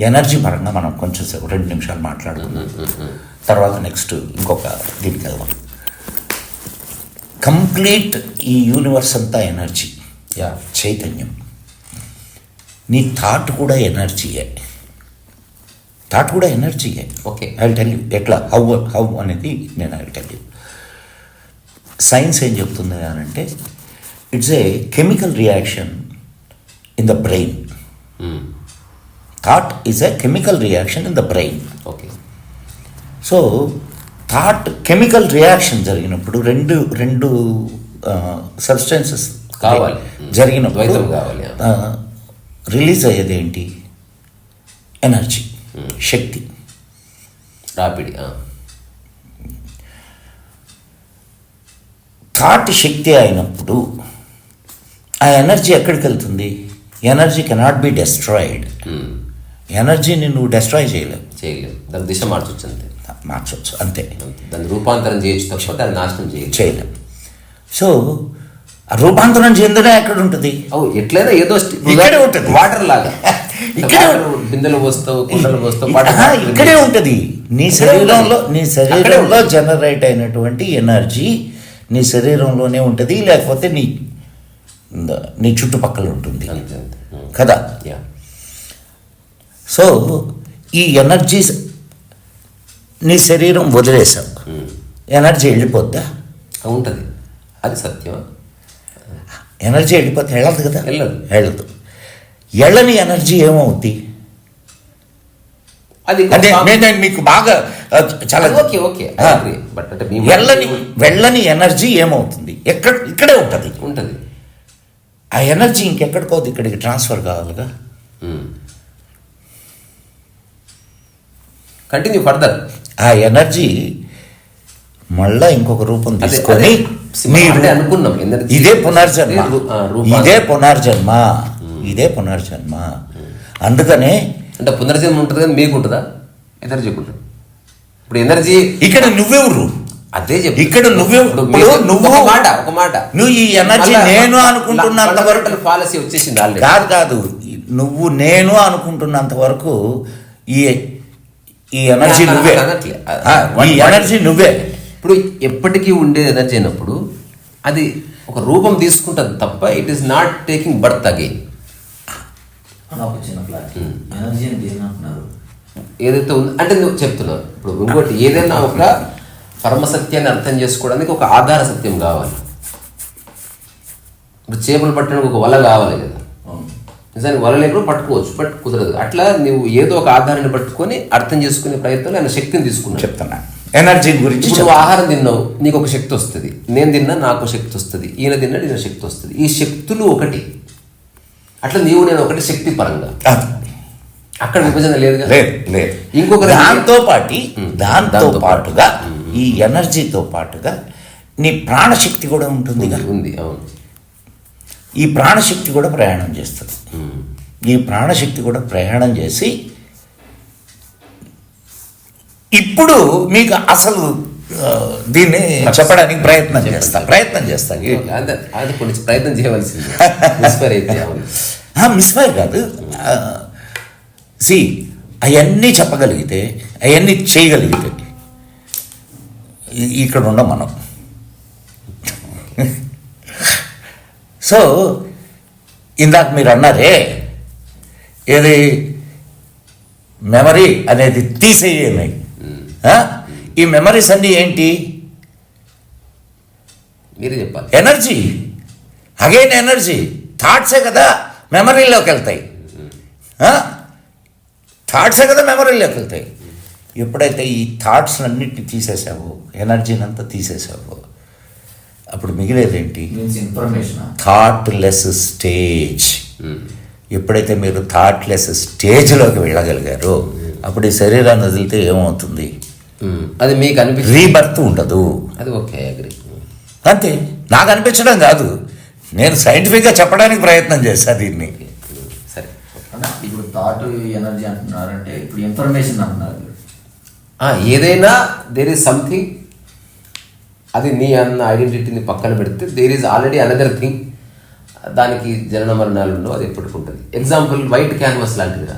ఎనర్జీ పరంగా మనం కొంచెం 2 నిమిషాలు మాట్లాడుకున్నాం, తర్వాత నెక్స్ట్ ఇంకొక దీనికి వెళ్దాం. కంప్లీట్ ఈ యూనివర్స్ అంతా ఎనర్జీ, చైతన్యం. నీ థాట్ కూడా ఎనర్జీయే. Okay, I will tell you ఎట్లా, హౌ అనేది నేను I will tell you. Science ఏం చెప్తుంది అంటే it's a chemical reaction in the brain. Thought is a chemical reaction in the brain. Okay. So thought chemical reaction జరిగినప్పుడు రెండు substances కావాలి, జరిగినప్పుడు రిలీజ్ అయ్యేది ఏంటి? ఎనర్జీ, శక్తి, రాపిడి. థాట్ శక్తి అయినప్పుడు ఆ ఎనర్జీ ఎక్కడికి వెళ్తుంది? Energy cannot be destroyed. ఎనర్జీని నువ్వు డెస్ట్రాయ్ చేయలేవు. దాని దిశ మార్చవచ్చు అంతే. దాన్ని రూపాంతరం చేయొచ్చు తప్ప దాన్ని నాశనం చేయలేం. సో ఆ రూపాంతరం చెందడం ఎక్కడ ఉంటుంది? ఎట్లయినా ఏదో ఇక్కడే ఉంటుంది. వాటర్ లాగా బిందెలు పోస్తావు, కుండలు పోస్తావు, ఇక్కడే ఉంటుంది. నీ శరీరంలో జనరేట్ అయినటువంటి ఎనర్జీ నీ శరీరంలోనే ఉంటుంది, లేకపోతే నీ చుట్టుపక్కల ఉంటుంది కదా. సో ఈ ఎనర్జీస్ నీ శరీరం వదిలేసావు, ఎనర్జీ వెళ్ళిపోద్దా? ఉంటుంది. అది సత్యం. ఎనర్జీ వెళ్ళిపోతే వెళ్ళదు కదా. వెళ్ళదు. ఎళ్ళని ఎనర్జీ ఏమవుద్ది? అది నేను మీకు బాగా చాలా వెళ్ళని ఎనర్జీ ఏమవుతుంది? ఇక్కడే ఉంటుంది. ఆ ఎనర్జీ ఇంకెక్కడికోద్ది, ఇక్కడికి ట్రాన్స్ఫర్ కావాలిగా. Continue further. ఆ ఎనర్జీ మళ్ళా ఇంకొక రూపం తీసుకొని అనుకున్నాం ఇదే పునర్జన్మ. అందుకనే అంటే పునర్జన్మ ఉంటుంది కానీ మీకు ఉంటుందా? ఎనర్జీ ఉంటుంది. ఇప్పుడు ఎనర్జీ ఇక్కడ నువ్వెవరు? అదే చెప్పు. ఇక్కడ నువ్వు ఒక మాట నువ్వు ఈ ఎనర్జీ నేను అనుకుంటున్నంత వరకు పాలసీ వచ్చేసింది. కాదు, నువ్వు నేను అనుకుంటున్నంత వరకు ఈ ఎనర్జీ నువ్వే. ఈ ఎనర్జీ నువ్వే. ఇప్పుడు ఎప్పటికీ ఉండేది ఎనర్జీ అయినప్పుడు అది ఒక రూపం తీసుకుంటుంది తప్ప it is not taking birth again. నాకు చిన్న క్లారిటీ, ఎనర్జీ అంటే ఏమంటున్నారు? ఏదైతే ఉంది అంటే నువ్వు చెప్తున్నావు ఇప్పుడు ఇంకోటి ఏదైనా ఒక పరమ సత్యాన్ని అర్థం చేసుకోవడానికి ఒక ఆధార సత్యం కావాలి. ఇప్పుడు చేపలు పట్టడానికి ఒక వల కావాలి కదా, నిజానికి వల లేకుండా పట్టుకోవచ్చు, బట్ కుదరదు. అట్లా నువ్వు ఏదో ఒక ఆధారాన్ని పట్టుకొని అర్థం చేసుకునే ప్రయత్నంలో ఆయన శక్తిని తీసుకున్నావు. చెప్తున్నా ఎనర్జీ గురించి. నువ్వు ఆహారం తిన్నావు, నీకు ఒక శక్తి వస్తుంది. నేను తిన్నా, నాకు శక్తి వస్తుంది. ఈయన తిన్నాడు, ఈయన శక్తి వస్తుంది. ఈ శక్తులు ఒకటి. అట్లా నీవు నేను ఒకటి శక్తి పరంగా, అక్కడ విభజన లేదు. ఇంకొక దాంతో పాటుగా ఈ ఎనర్జీతో పాటుగా నీ ప్రాణశక్తి కూడా ఉంటుంది. ఉంది, అవును. ఈ ప్రాణశక్తి కూడా ప్రయాణం చేస్తుంది. ఈ ప్రాణశక్తి కూడా ప్రయాణం చేసి ఇప్పుడు మీకు అసలు దీన్ని చెప్పడానికి ప్రయత్నం చేస్తా. అది కొంచెం ప్రయత్నం చేయవలసింది. మిస్ఫైర్ కాదు. అవన్నీ చెప్పగలిగితే, అవన్నీ చేయగలిగితే ఇక్కడ ఉండం మనం. సో ఇందాక మీరు అన్నారే, ఏది మెమరీ అనేది తీసేయని. ఈ మెమరీస్ అన్నీ ఏంటి? మీరే చెప్పాలి. Energy, again energy. థాట్సే కదా మెమరీలోకి వెళ్తాయి. థాట్సే కదా మెమరీలోకి వెళ్తాయి. ఎప్పుడైతే ఈ థాట్స్ అన్నిటిని తీసేసావో, ఎనర్జీని అంతా తీసేసావో, అప్పుడు మిగిలేదేంటి? Thoughtless stage. ఎప్పుడైతే మీరు థాట్లెస్ స్టేజ్లోకి వెళ్ళగలిగారో అప్పుడు ఈ శరీరాన్ని వదిలితే ఏమవుతుంది? అది మీకు అనిపించి రీబర్త్ ఉండదు. అది ఓకే, అగ్రీ. అంతే. నాకు అనిపించడం కాదు, నేను సైంటిఫిక్గా చెప్పడానికి ప్రయత్నం చేస్తాను దీన్ని. సరే, ఇప్పుడు థాట్ ఎనర్జీ అంటున్నారంటే ఇప్పుడు ఇన్ఫర్మేషన్ అంటున్నారు. ఏదైనా దేర్ ఈజ్ సంథింగ్, అది నీ అన్న ఐడెంటిటీని పక్కన పెడితే there is already another thing. దానికి జనన మరణాలు ఉండవు, అది ఎప్పటికి ఉంటుంది. ఎగ్జాంపుల్ వైట్ క్యాన్వాస్ లాంటిదిగా.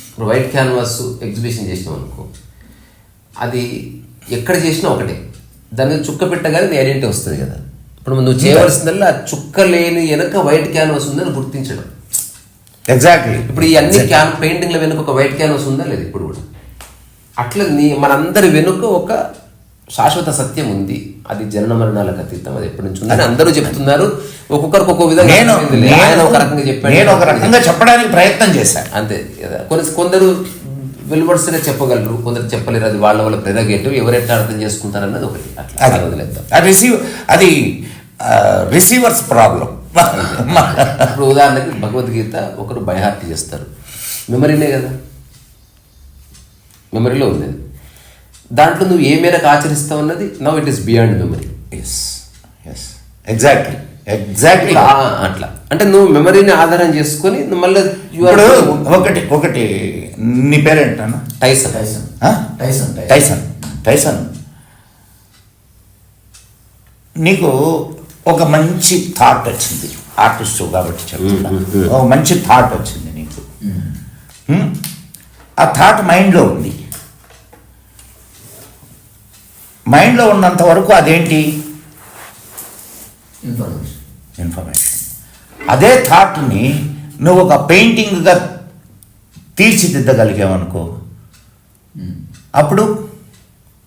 ఇప్పుడు వైట్ క్యాన్వాస్ ఎగ్జిబిషన్ చేసినాం అనుకో, అది ఎక్కడ చేసినా ఒకటే. దాని మీద చుక్క పెట్టగానే నీ ఐడెంటిటీ వస్తుంది కదా. ఇప్పుడు నువ్వు చేయవలసిందల్లా ఆ చుక్క లేని వెనక వైట్ క్యాన్వాస్ ఉందని గుర్తించడం. ఎగ్జాక్ట్లీ. ఇప్పుడు ఈ అన్ని పెయింటింగ్ల వెనుక ఒక వైట్ క్యాన్వాస్ ఉందా లేదు ఇప్పుడు కూడా. అట్లా మనందరి వెనుక ఒక శాశ్వత సత్యం ఉంది. అది జనన మరణాలకు అతీతం. అది ఎప్పటి నుంచి ఉందని అందరూ చెప్తున్నారు. ఒక్కొక్కరికి ఒక్కొక్క విధంగా ఒక రకంగా చెప్పాను. నేను ఒక రకంగా చెప్పడానికి ప్రయత్నం చేశాను, అంతే. కొందరు వెలువడిస్తేనే చెప్పగలరు, కొందరు చెప్పలేరు. అది వాళ్ళ ప్రెరగేటివ్. ఎవరెట్లా అర్థం చేసుకుంటారన్నది ఒకటి. అట్లా వదిలేద్దాం. అది రిసీవర్స్ ప్రాబ్లం. ఇప్పుడు ఉదాహరణకి భగవద్గీత ఒకరు బైహార్ట్ చేస్తారు, మెమరీనే కదా, మెమరీలో ఉంది. దాంట్లో నువ్వు ఏ మేరకు ఆచరిస్తావు అన్నది now it is beyond memory. Exactly. అట్లా అంటే నువ్వు మెమరీని ఆధారం చేసుకొని మళ్ళీ ఒకటి నీ పేరేంటన్నా? టైసన్. నీకు ఒక మంచి థాట్ వచ్చింది, ఆర్టిస్ట్ కాబట్టి చెప్తున్నా. ఒక మంచి థాట్ వచ్చింది నీకు. ఆ థాట్ మైండ్లో ఉంది. మైండ్లో ఉన్నంత వరకు అదేంటి? ఇన్ఫర్మేషన్. అదే థాట్ని నువ్వు ఒక పెయింటింగ్గా తీర్చిదిద్దగలిగావనుకో, అప్పుడు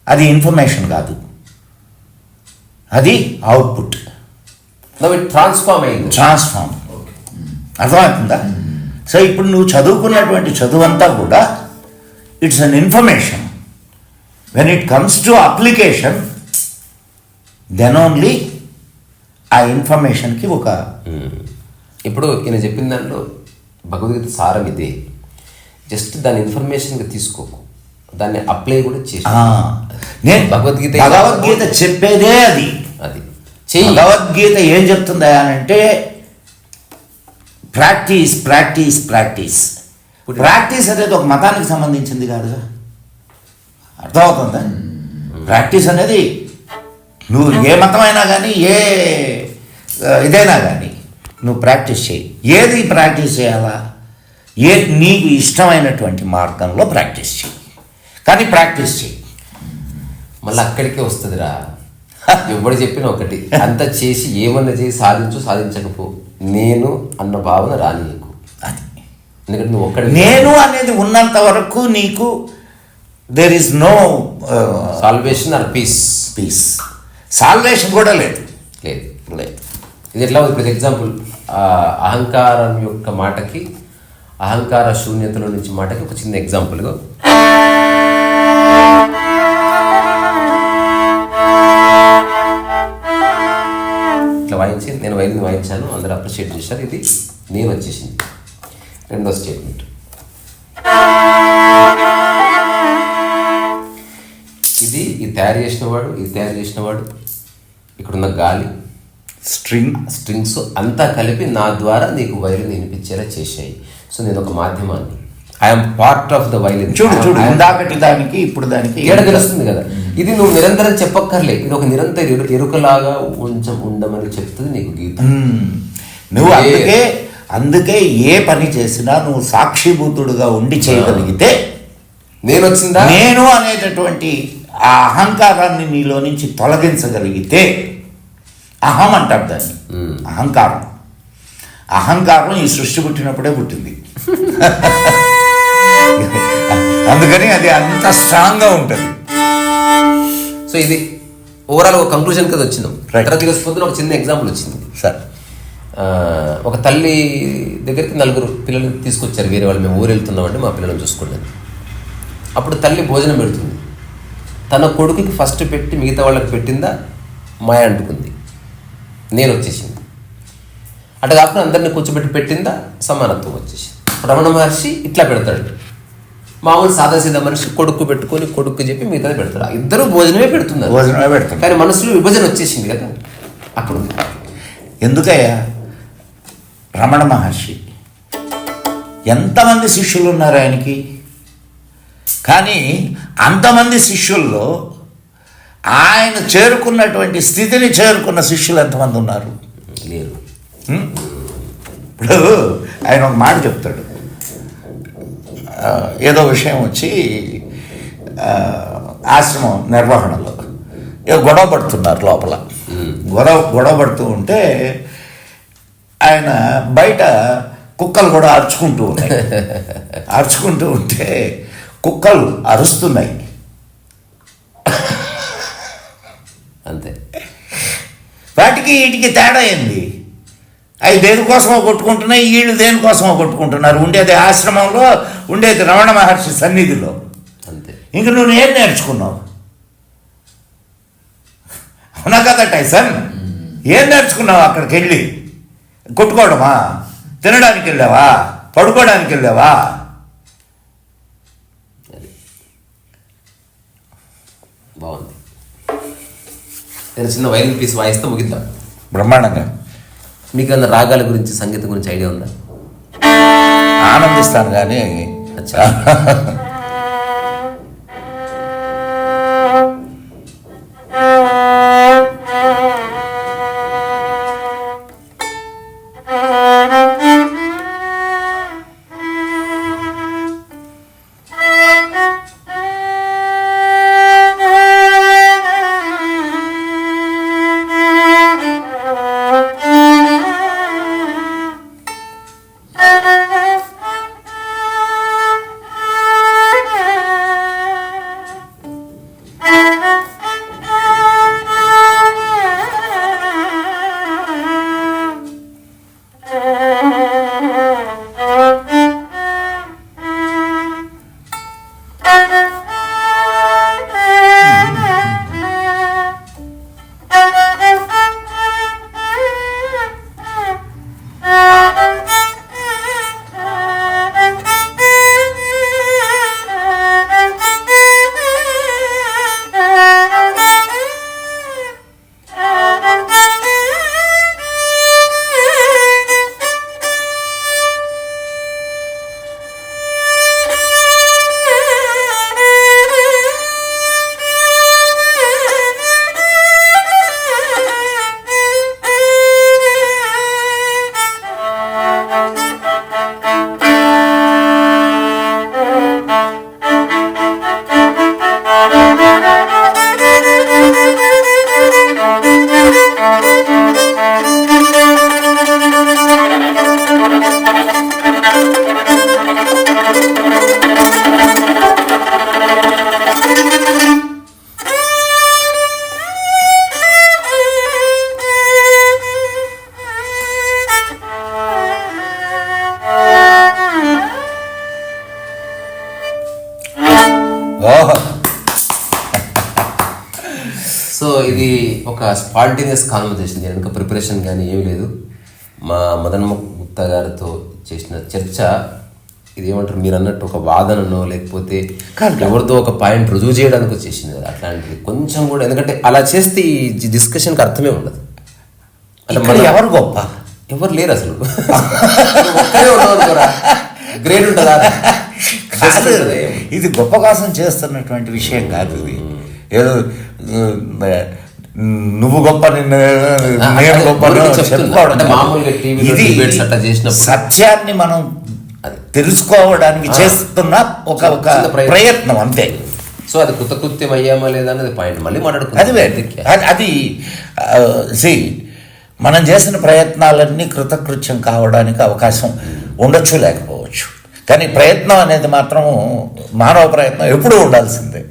అది ఇన్ఫర్మేషన్ కాదు, అది అవుట్పుట్. ట్రాన్స్ఫార్మ్. అర్థమవుతుందా? సో ఇప్పుడు నువ్వు చదువుకున్నటువంటి చదువంతా కూడా it's an information. When it comes to application, then only ఆ ఇన్ఫర్మేషన్కి ఒక ఇప్పుడు ఈయన చెప్పిన దాంట్లో భగవద్గీత సారం ఇదే. జస్ట్ దాని ఇన్ఫర్మేషన్గా తీసుకోకు, దాన్ని అప్లై కూడా చేసి. నేను భగవద్గీత చెప్పేదే అది. భగవద్గీత ఏం చెప్తుందా అంటే ప్రాక్టీస్ ప్రాక్టీస్ ప్రాక్టీస్. ప్రాక్టీస్ అనేది ఒక మతానికి సంబంధించింది కాదుగా. అర్థమవుతుందా? ప్రాక్టీస్ అనేది నువ్వు ఏ మతమైనా కానీ, ఏ ఇదైనా కానీ నువ్వు ప్రాక్టీస్ చేయి. ఏది ప్రాక్టీస్ చేయాలా? నీకు ఇష్టమైనటువంటి మార్గంలో ప్రాక్టీస్ చేయి, కానీ ప్రాక్టీస్ చేయి. మళ్ళీ అక్కడికే వస్తుందిరా. ఎవడు చెప్పిన ఒకటి, అంత చేసి ఏమన్నా చేసి సాధించకపో, నేను అన్న భావన రాని నీకు. అది ఎందుకంటే నువ్వు ఒక్కడి నేను అనేది ఉన్నంత వరకు నీకు there is no salvation or peace peace. Salvation కూడా లేదు. లేదు. ఇది ఎట్లా ఇప్పుడు ఎగ్జాంపుల్ అహంకారం యొక్క మాటకి, అహంకార శూన్యతలో నుంచి మాటకి ఒక చిన్న ఎగ్జాంపుల్గా ఇట్లా వాయించి నేను వైలిన్ వాయించాను, అందరూ అప్రిషియేట్ చేశారు. ఇది నేను వచ్చేసింది. రెండో స్టేట్మెంట్ ఇది తయారు చేసిన వాడు ఇక్కడున్న గాలి, స్ట్రింగ్స్ అంతా కలిపి నా ద్వారా నీకు వైలిన్ వినిపించేలా చేశాయి. సో నేను ఒక మాధ్యమాన్ని, I'm part of the violin. చూడు ఇందాకటి దానికి ఇప్పుడు దానికి ఏడ తెలుస్తుంది కదా. ఇది నువ్వు నిరంతరం చెప్పక్కర్లే, ఇది ఒక నిరంతర ఎరుకలాగా కొంచెం ఉండమని చెప్తుంది నీకు గీతం. నువ్వు అందుకే ఏ పని చేసినా నువ్వు సాక్షిభూతుడుగా ఉండి చేయగలిగితే నేను అనేటటువంటి ఆ అహంకారాన్ని నీలో నుంచి తొలగించగలిగితే, అహం అంటారు దాన్ని, అహంకారం ఈ సృష్టి పుట్టినప్పుడే పుట్టింది. అందుకని అది అంత స్ట్రాంగ్గా ఉంటుంది. సో ఇది ఓవరాల్ ఒక కంక్లూజన్ కదా వచ్చినాం. తర్వాత ఈరోజు పొద్దున ఒక చిన్న ఎగ్జాంపుల్ వచ్చింది సార్. ఒక తల్లి దగ్గరికి 4 పిల్లలు తీసుకొచ్చారు వేరే వాళ్ళు. మేము ఊరు వెళ్తున్నామంటే మా పిల్లలను చూసుకోండి. అప్పుడు తల్లి భోజనం పెడుతుంది. తన కొడుకుకి ఫస్ట్ పెట్టి మిగతా వాళ్ళకి పెట్టిందా మాయ అంటుకుంది, నేను వచ్చేసింది. అటు కాకుండా అందరినీ కూర్చోబెట్టి పెట్టిందా సమానత్వం వచ్చేసింది. రమణ మహర్షి ఇట్లా పెడతాడు. మామూలు సాదాసీదా మనిషి కొడుకు పెట్టుకొని కొడుకు చెప్పి మిగతాది పెడతాడు. ఇద్దరు భోజనమే పెడుతున్నారు, కానీ మనసులో విభజన వచ్చేసింది కదా. అక్కడ ఎందుకయ్యా రమణ మహర్షి ఎంతమంది శిష్యులు ఉన్నారు ఆయనకి? కానీ అంతమంది శిష్యుల్లో ఆయన చేరుకున్నటువంటి స్థితిని చేరుకున్న శిష్యులు ఎంతమంది ఉన్నారు? లేరు. ఇప్పుడు ఆయన ఒక మాట చెప్తాడు. ఏదో విషయం వచ్చి ఆశ్రమం నిర్వహణలో గొడవ పడుతున్నారు లోపల. గొడవ పడుతూ ఉంటే ఆయన బయట కుక్కలు కూడా అరుచుకుంటూ ఉంటే కుక్కలు అరుస్తున్నాయి. అంతే. వాటికి వీటికి తేడా ఏంది? అవి దేనికోసమో కొట్టుకుంటున్నాయి, వీళ్ళు దేనికోసమో కొట్టుకుంటున్నారు. ఉండేది ఆశ్రమంలో, ఉండేది రమణ మహర్షి సన్నిధిలో. అంతే. ఇంక నువ్వు ఏం నేర్చుకున్నావు? అవునా కదా టైసన్? ఏం నేర్చుకున్నావు అక్కడికి వెళ్ళి? కొట్టుకోవడమా? తినడానికి వెళ్ళావా? పడుకోవడానికి వెళ్ళావా? బాగుంది. నేను చిన్న వైలిన్ పీస్ వాయిస్తే ముగిద్దాం. బ్రహ్మాండంగా. మీకు అన్న రాగాల గురించి, సంగీతం గురించి ఐడియా ఉందా? ఆనందిస్తాను కానీ సో ఇది ఒక స్పాంటేనియస్ కాన్వర్జేషన్, దీని వెనుక ప్రిపరేషన్ కానీ ఏమీ లేదు. మా మదన్ గుప్తా గారితో చేసిన చర్చ ఇది ఏమంటారు మీరు అన్నట్టు ఒక వాదననో లేకపోతే ఎవరితో ఒక పాయింట్ రుజువు చేయడానికి వచ్చేసింది కదా, అట్లాంటిది కొంచెం కూడా. ఎందుకంటే అలా చేస్తే ఈ డిస్కషన్కి అర్థమే ఉండదు. అంటే ఎవరు గొప్ప, ఎవరు లేరు అసలు. గ్రేట్ ఉంటుందా? ఇది గొప్ప కోసం చేస్తున్నటువంటి విషయం కాదు. ఇది ఏదో నువ్వు గొప్ప నేను గొప్ప చెప్పుకోవడం. ఇది సత్యాన్ని మనం తెలుసుకోవడానికి చేస్తున్న ఒక ప్రయత్నం అంతే. సో అది కృతకృత్యం అయ్యామా లేదా అనేది పాయింట్ మళ్ళీ మాట్లాడుకుంటాం. అది మనం చేసిన ప్రయత్నాలన్నీ కృతకృత్యం కావడానికి అవకాశం ఉండొచ్చు లేకపోవచ్చు, కానీ ప్రయత్నం అనేది మాత్రం మానవ ప్రయత్నం ఎప్పుడూ ఉండాల్సిందే.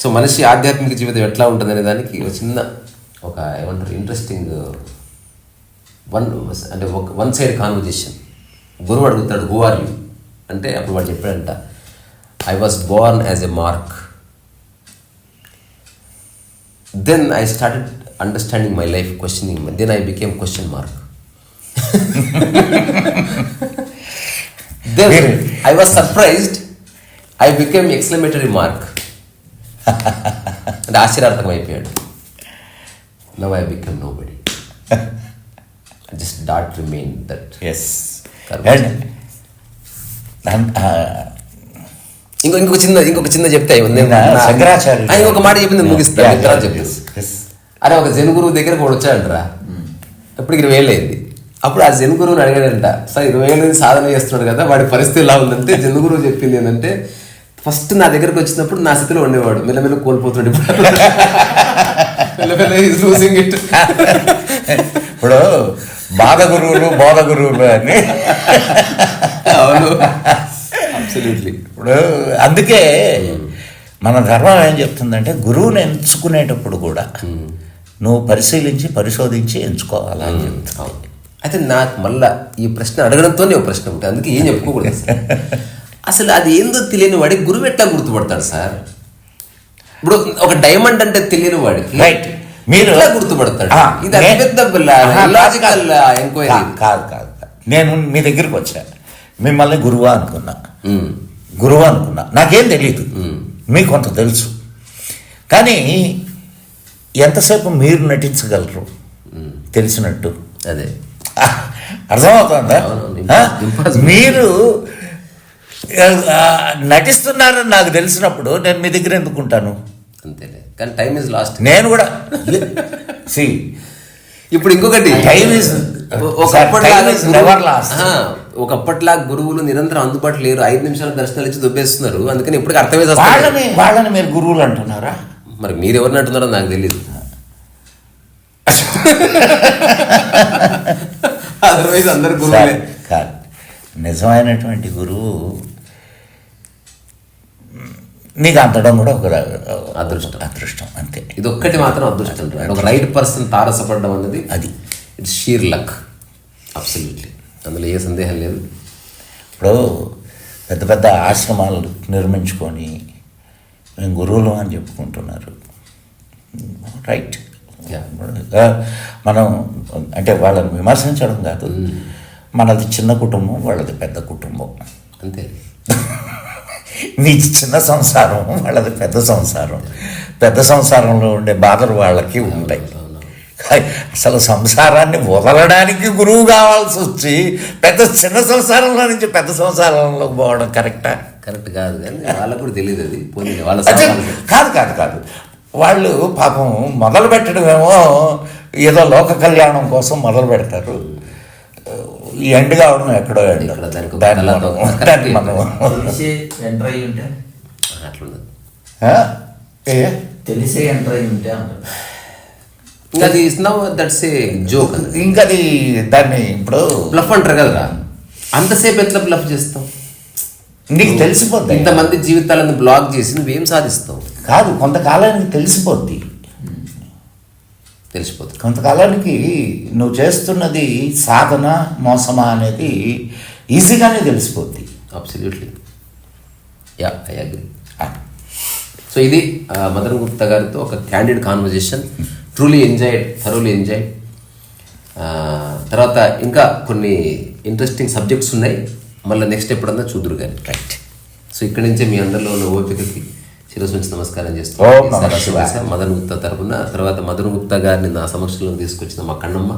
సో మనిషి ఆధ్యాత్మిక జీవితం ఎట్లా ఉంటుంది అనే దానికి ఒక చిన్న ఒక ఏమంటారు ఇంట్రెస్టింగ్ వన్ సైడ్ కాన్వర్జేషన్. గురువు అడుగుతాడు హూ ఆర్ యూ అంటే, అప్పుడు వాడు చెప్పాడంట I was born as a mark, then I started understanding my life, questioning, then I became question mark, then I was surprised, I became exclamatory mark అంటే ఆశ్చర్యార్థకం అయిపోయాడు. Now I become nobody, just dot remain that. Yes. ఇంకొక చిన్న చెప్తే శంకరాచార్య ఇంకొక మాట చెప్పింది ముగిస్తాను చెప్తాను. అరే ఒక జన్ గురువు దగ్గరకు కూడా వచ్చాడంటరా, ఎప్పుడు 20,000 అయింది. అప్పుడు ఆ జన్ గురువుని అడిగాడంట, సార్ 20,000 సాధన చేస్తున్నాడు కదా, వాడి పరిస్థితి ఎలా ఉందంటే జన్ గురువు చెప్పింది ఏంటంటే, ఫస్ట్ నా దగ్గరకు వచ్చినప్పుడు నా స్థితిలో ఉండేవాడు, మెల్లమెల్ల కోల్పోతున్నాడు, లూజింగ్ ఇట్. ఇప్పుడు బాధ గురువులు బోధ గురువులు అని. అవును, అబ్సల్యూట్లీ. ఇప్పుడు అందుకే మన ధర్మం ఏం చెప్తుందంటే, గురువుని ఎంచుకునేటప్పుడు కూడా నువ్వు పరిశీలించి పరిశోధించి ఎంచుకోవాలి అని చెప్తావు. అయితే నాకు మళ్ళా ఈ ప్రశ్న అడగడంతోనే ఒక ప్రశ్న ఉంటుంది, అందుకే ఏం చెప్పుకోకూడదు. అసలు అది ఏందో తెలియని వాడికి గురువు ఎట్లా గుర్తుపడతాడు సార్? ఇప్పుడు ఒక డైమండ్ అంటే తెలియని వాడికి రైట్ మీరు గుర్తుపడతాడు? ఇది అతిపెద్ద లాజికల్ ఎంక్వైరీ. కాదు కాదు, నేను మీ దగ్గరికి వచ్చా, మిమ్మల్ని గురువా అనుకున్నా, నాకేం తెలియదు, మీకు కొంత తెలుసు, కానీ ఎంతసేపు మీరు నటించగలరు తెలిసినట్టు? అదే అర్థమవుతుందా? మీరు నటిస్తున్నారని నాకు తెలిసినప్పుడు నేను మీ దగ్గర ఎందుకుంటాను? అంతేలే, కానీ టైం ఇస్ లాస్ట్. నేను కూడా ఇప్పుడు ఇంకొకటి, టైం ఇస్ నెవర్ లాస్ట్. ఒకప్పట్లా గురువులు నిరంతరం అందుబాటులో లేరు, 5 నిమిషాల దర్శనాలు ఇచ్చి దుబ్బేస్తున్నారు, అందుకని ఎప్పటికీ అర్థమే వాళ్ళని మీరు గురువులు అంటున్నారా? మరి మీరు ఎవరిని అంటున్నారో నాకు తెలియదు. అదర్వైజ్ అందరు గురువులే కాదు. నిజమైనటువంటి గురువు నీకు అంతడం కూడా ఒక అదృష్టం అంతే. ఇది ఒక్కటి మాత్రం అదృష్టం, ఒక రైట్ పర్సన్ తారసపడడం అన్నది అది ఇట్స్ షీర్ లక్. అబ్సల్యూట్లీ, అందులో ఏ సందేహం లేదు. ఇప్పుడు పెద్ద పెద్ద ఆశ్రమాలు నిర్మించుకొని మేము గురువులు అని చెప్పుకుంటున్నారు, రైట్. మనం అంటే వాళ్ళని విమర్శించడం కాదు, మనది చిన్న కుటుంబం, వాళ్ళది పెద్ద కుటుంబం అంతే. నీ చిన్న సంసారం, వాళ్ళది పెద్ద సంసారం, పెద్ద సంసారంలో ఉండే బాధలు వాళ్ళకి ఉంటాయి. అసలు సంసారాన్ని వదలడానికి గురువు కావాల్సి వచ్చి చిన్న సంసారంలో నుంచి పెద్ద సంసారంలోకి పోవడం కరెక్టా? కరెక్ట్ కాదు, కానీ వాళ్ళకు కూడా తెలియదు అది. వాళ్ళ కాదు వాళ్ళు పాపం మొదలు పెట్టడమేమో ఏదో లోక కళ్యాణం కోసం మొదలు పెడతారు, ఈ ఎండ్ కావడం ఎక్కడో ఎండ్. తెలిసే ఎంటర్ అయి ఉంటే ఇంకది దాన్ని ఇప్పుడు బ్లఫ్ అంటారు కదా, అంతసేపు ఎట్లా బ్లఫ్ చేస్తాం? నీకు తెలిసిపోద్ది, ఇంతమంది జీవితాలను బ్లాక్ చేసి నువ్వేం సాధిస్తావు? కాదు, కొంతకాలానికి తెలిసిపోద్ది, కొంతకాలానికి నువ్వు చేస్తున్నది సాధన మోసమా అనేది ఈజీగానే తెలిసిపోద్ది. Absolutely, yeah, I agree. So ఇది మదన్ గుప్తా గారితో ఒక క్యాండిడ్ కాన్వర్జేషన్. Thoroughly enjoyed. తర్వాత ఇంకా కొన్ని ఇంట్రెస్టింగ్ సబ్జెక్ట్స్ ఉన్నాయి. మళ్ళీ నెక్స్ట్ ఎప్పుడన్నా చూదురు కానీ. రైట్. సో ఇక్కడి నుంచే మీ అందరిలో ఉన్న ఓపికకి శిరస్సు ఉంచి నమస్కారం ఓం చేస్తున్నాను. నమః శివాయ. మదన్ గుప్తా తరపున, తర్వాత మదన్ గుప్తా గారిని నా సమక్షంలో తీసుకొచ్చిన మా కన్నమ్మ,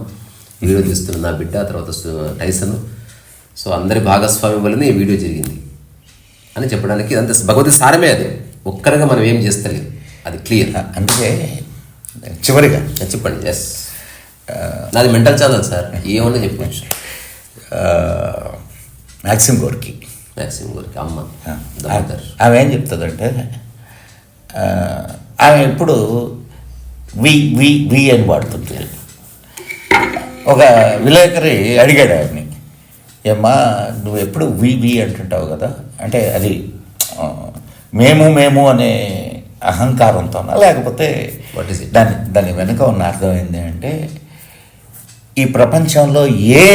వీడియో తీస్తున్న నా బిడ్డ, తర్వాత టైసన్. సో అందరి భాగస్వామ్యం వల్లనే ఈ వీడియో జరిగింది అని చెప్పడానికి ఇదంతా భగవతి సారమే. అది ఒక్కరిగా మనం ఏం చేస్తలేదు, అది క్లియర్. అందుకే చివరిగా చెప్పండి. ఎస్, నాది మెంటల్ ఛానల్ సార్, ఏమన్నా చెప్పచ్చు. మ్యాక్సిమ్ గోర్కి అమ్మ దామోదర్. ఆమె ఏం చెప్తుందంటే ఆమె ఎప్పుడు వి అని వాడుతుంది. ఒక విలేకరి అడిగాడు ఆమెని, ఏమ్మా నువ్వు ఎప్పుడు వి అంటుంటావు కదా, అంటే అది మేము అనే అహంకారంతోనా లేకపోతే దాని వెనుక ఉన్న అర్థం ఏంటి అంటే, ఈ ప్రపంచంలో ఏ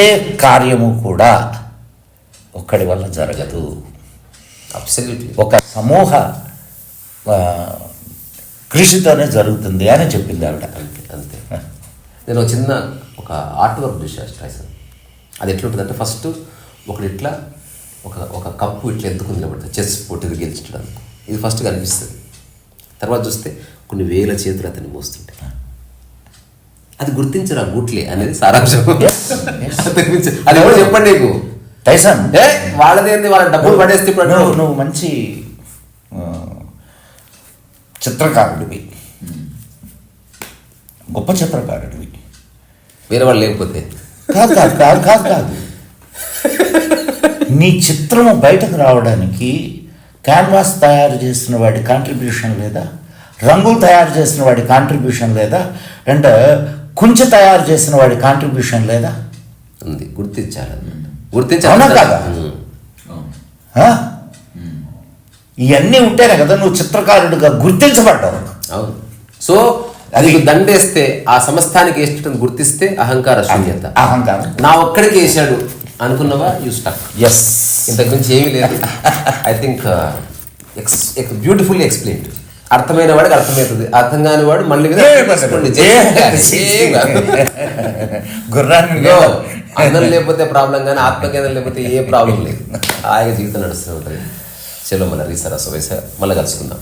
కార్యము కూడా ఒక్కడి వల్ల జరగదు, అబ్సల్యూట్లీ ఒక సమూహ కృషితోనే జరుగుతుంది అని చెప్పింది ఆవిడ. అంతే. నేను ఒక ఆర్ట్ వర్క్ చూసాను. అది ఎట్లుంటుందంటే, ఫస్ట్ ఒకడు ఇట్లా ఒక కప్పు ఇట్లా ఎత్తుకుని నిలబడుతుంది, చెస్ పోటీలు గెలిచడానికి. ఇది ఫస్ట్ కనిపిస్తుంది. తర్వాత చూస్తే కొన్ని వేల చేతులు అతన్ని మోస్తుంటాయి. అది గుర్తించరా గూట్లే అనేది సారాంశం. అది ఎవరు చెప్పండి నీకు టైసన్ వాళ్ళదేంది, వాళ్ళ డబ్బులు పడేస్తే నువ్వు మంచి చిత్రకారుడివి, గొప్ప చిత్రకారుడివి. వేరే వాళ్ళు లేకపోతే కాదు నీ చిత్రము బయటకు రావడానికి క్యాన్వాస్ తయారు చేసిన వాడి కాంట్రిబ్యూషన్ లేదా, రంగులు తయారు చేసిన వాడి కాంట్రిబ్యూషన్ లేదా, అండ్ కుంచె తయారు చేసిన వాడి కాంట్రిబ్యూషన్ లేదా? ఉంది. గుర్తించాలి. అవునా కాదా? ఇవన్నీ ఉంటేనే కదా నువ్వు చిత్రకారుడిగా గుర్తించబడ్డావు. అవును. సో అది దండేస్తే ఆ సమస్తానికి వేసేటట్టు గుర్తిస్తే అహంకార శూన్యత. అహంకారం నా ఒక్కడికి వేసాడు అనుకున్నావా, యూ స్టక్. ఎస్, ఇంతకు మించి ఏమీ లేదు. I think beautifully explained. అర్థమైన వాడికి అర్థమవుతుంది, అర్థం కాని వాడు మళ్ళీ గుర్రాన్ని అన్నం లేకపోతే ప్రాబ్లం, కానీ ఆత్మకేంద్రం లేకపోతే ఏ ప్రాబ్లం లేదు. హాయిగా జీవితం నడుస్తూ ఉంటుంది. చలో మళ్ళీ రీసరా మళ్ళీ కలుసుకుందాం.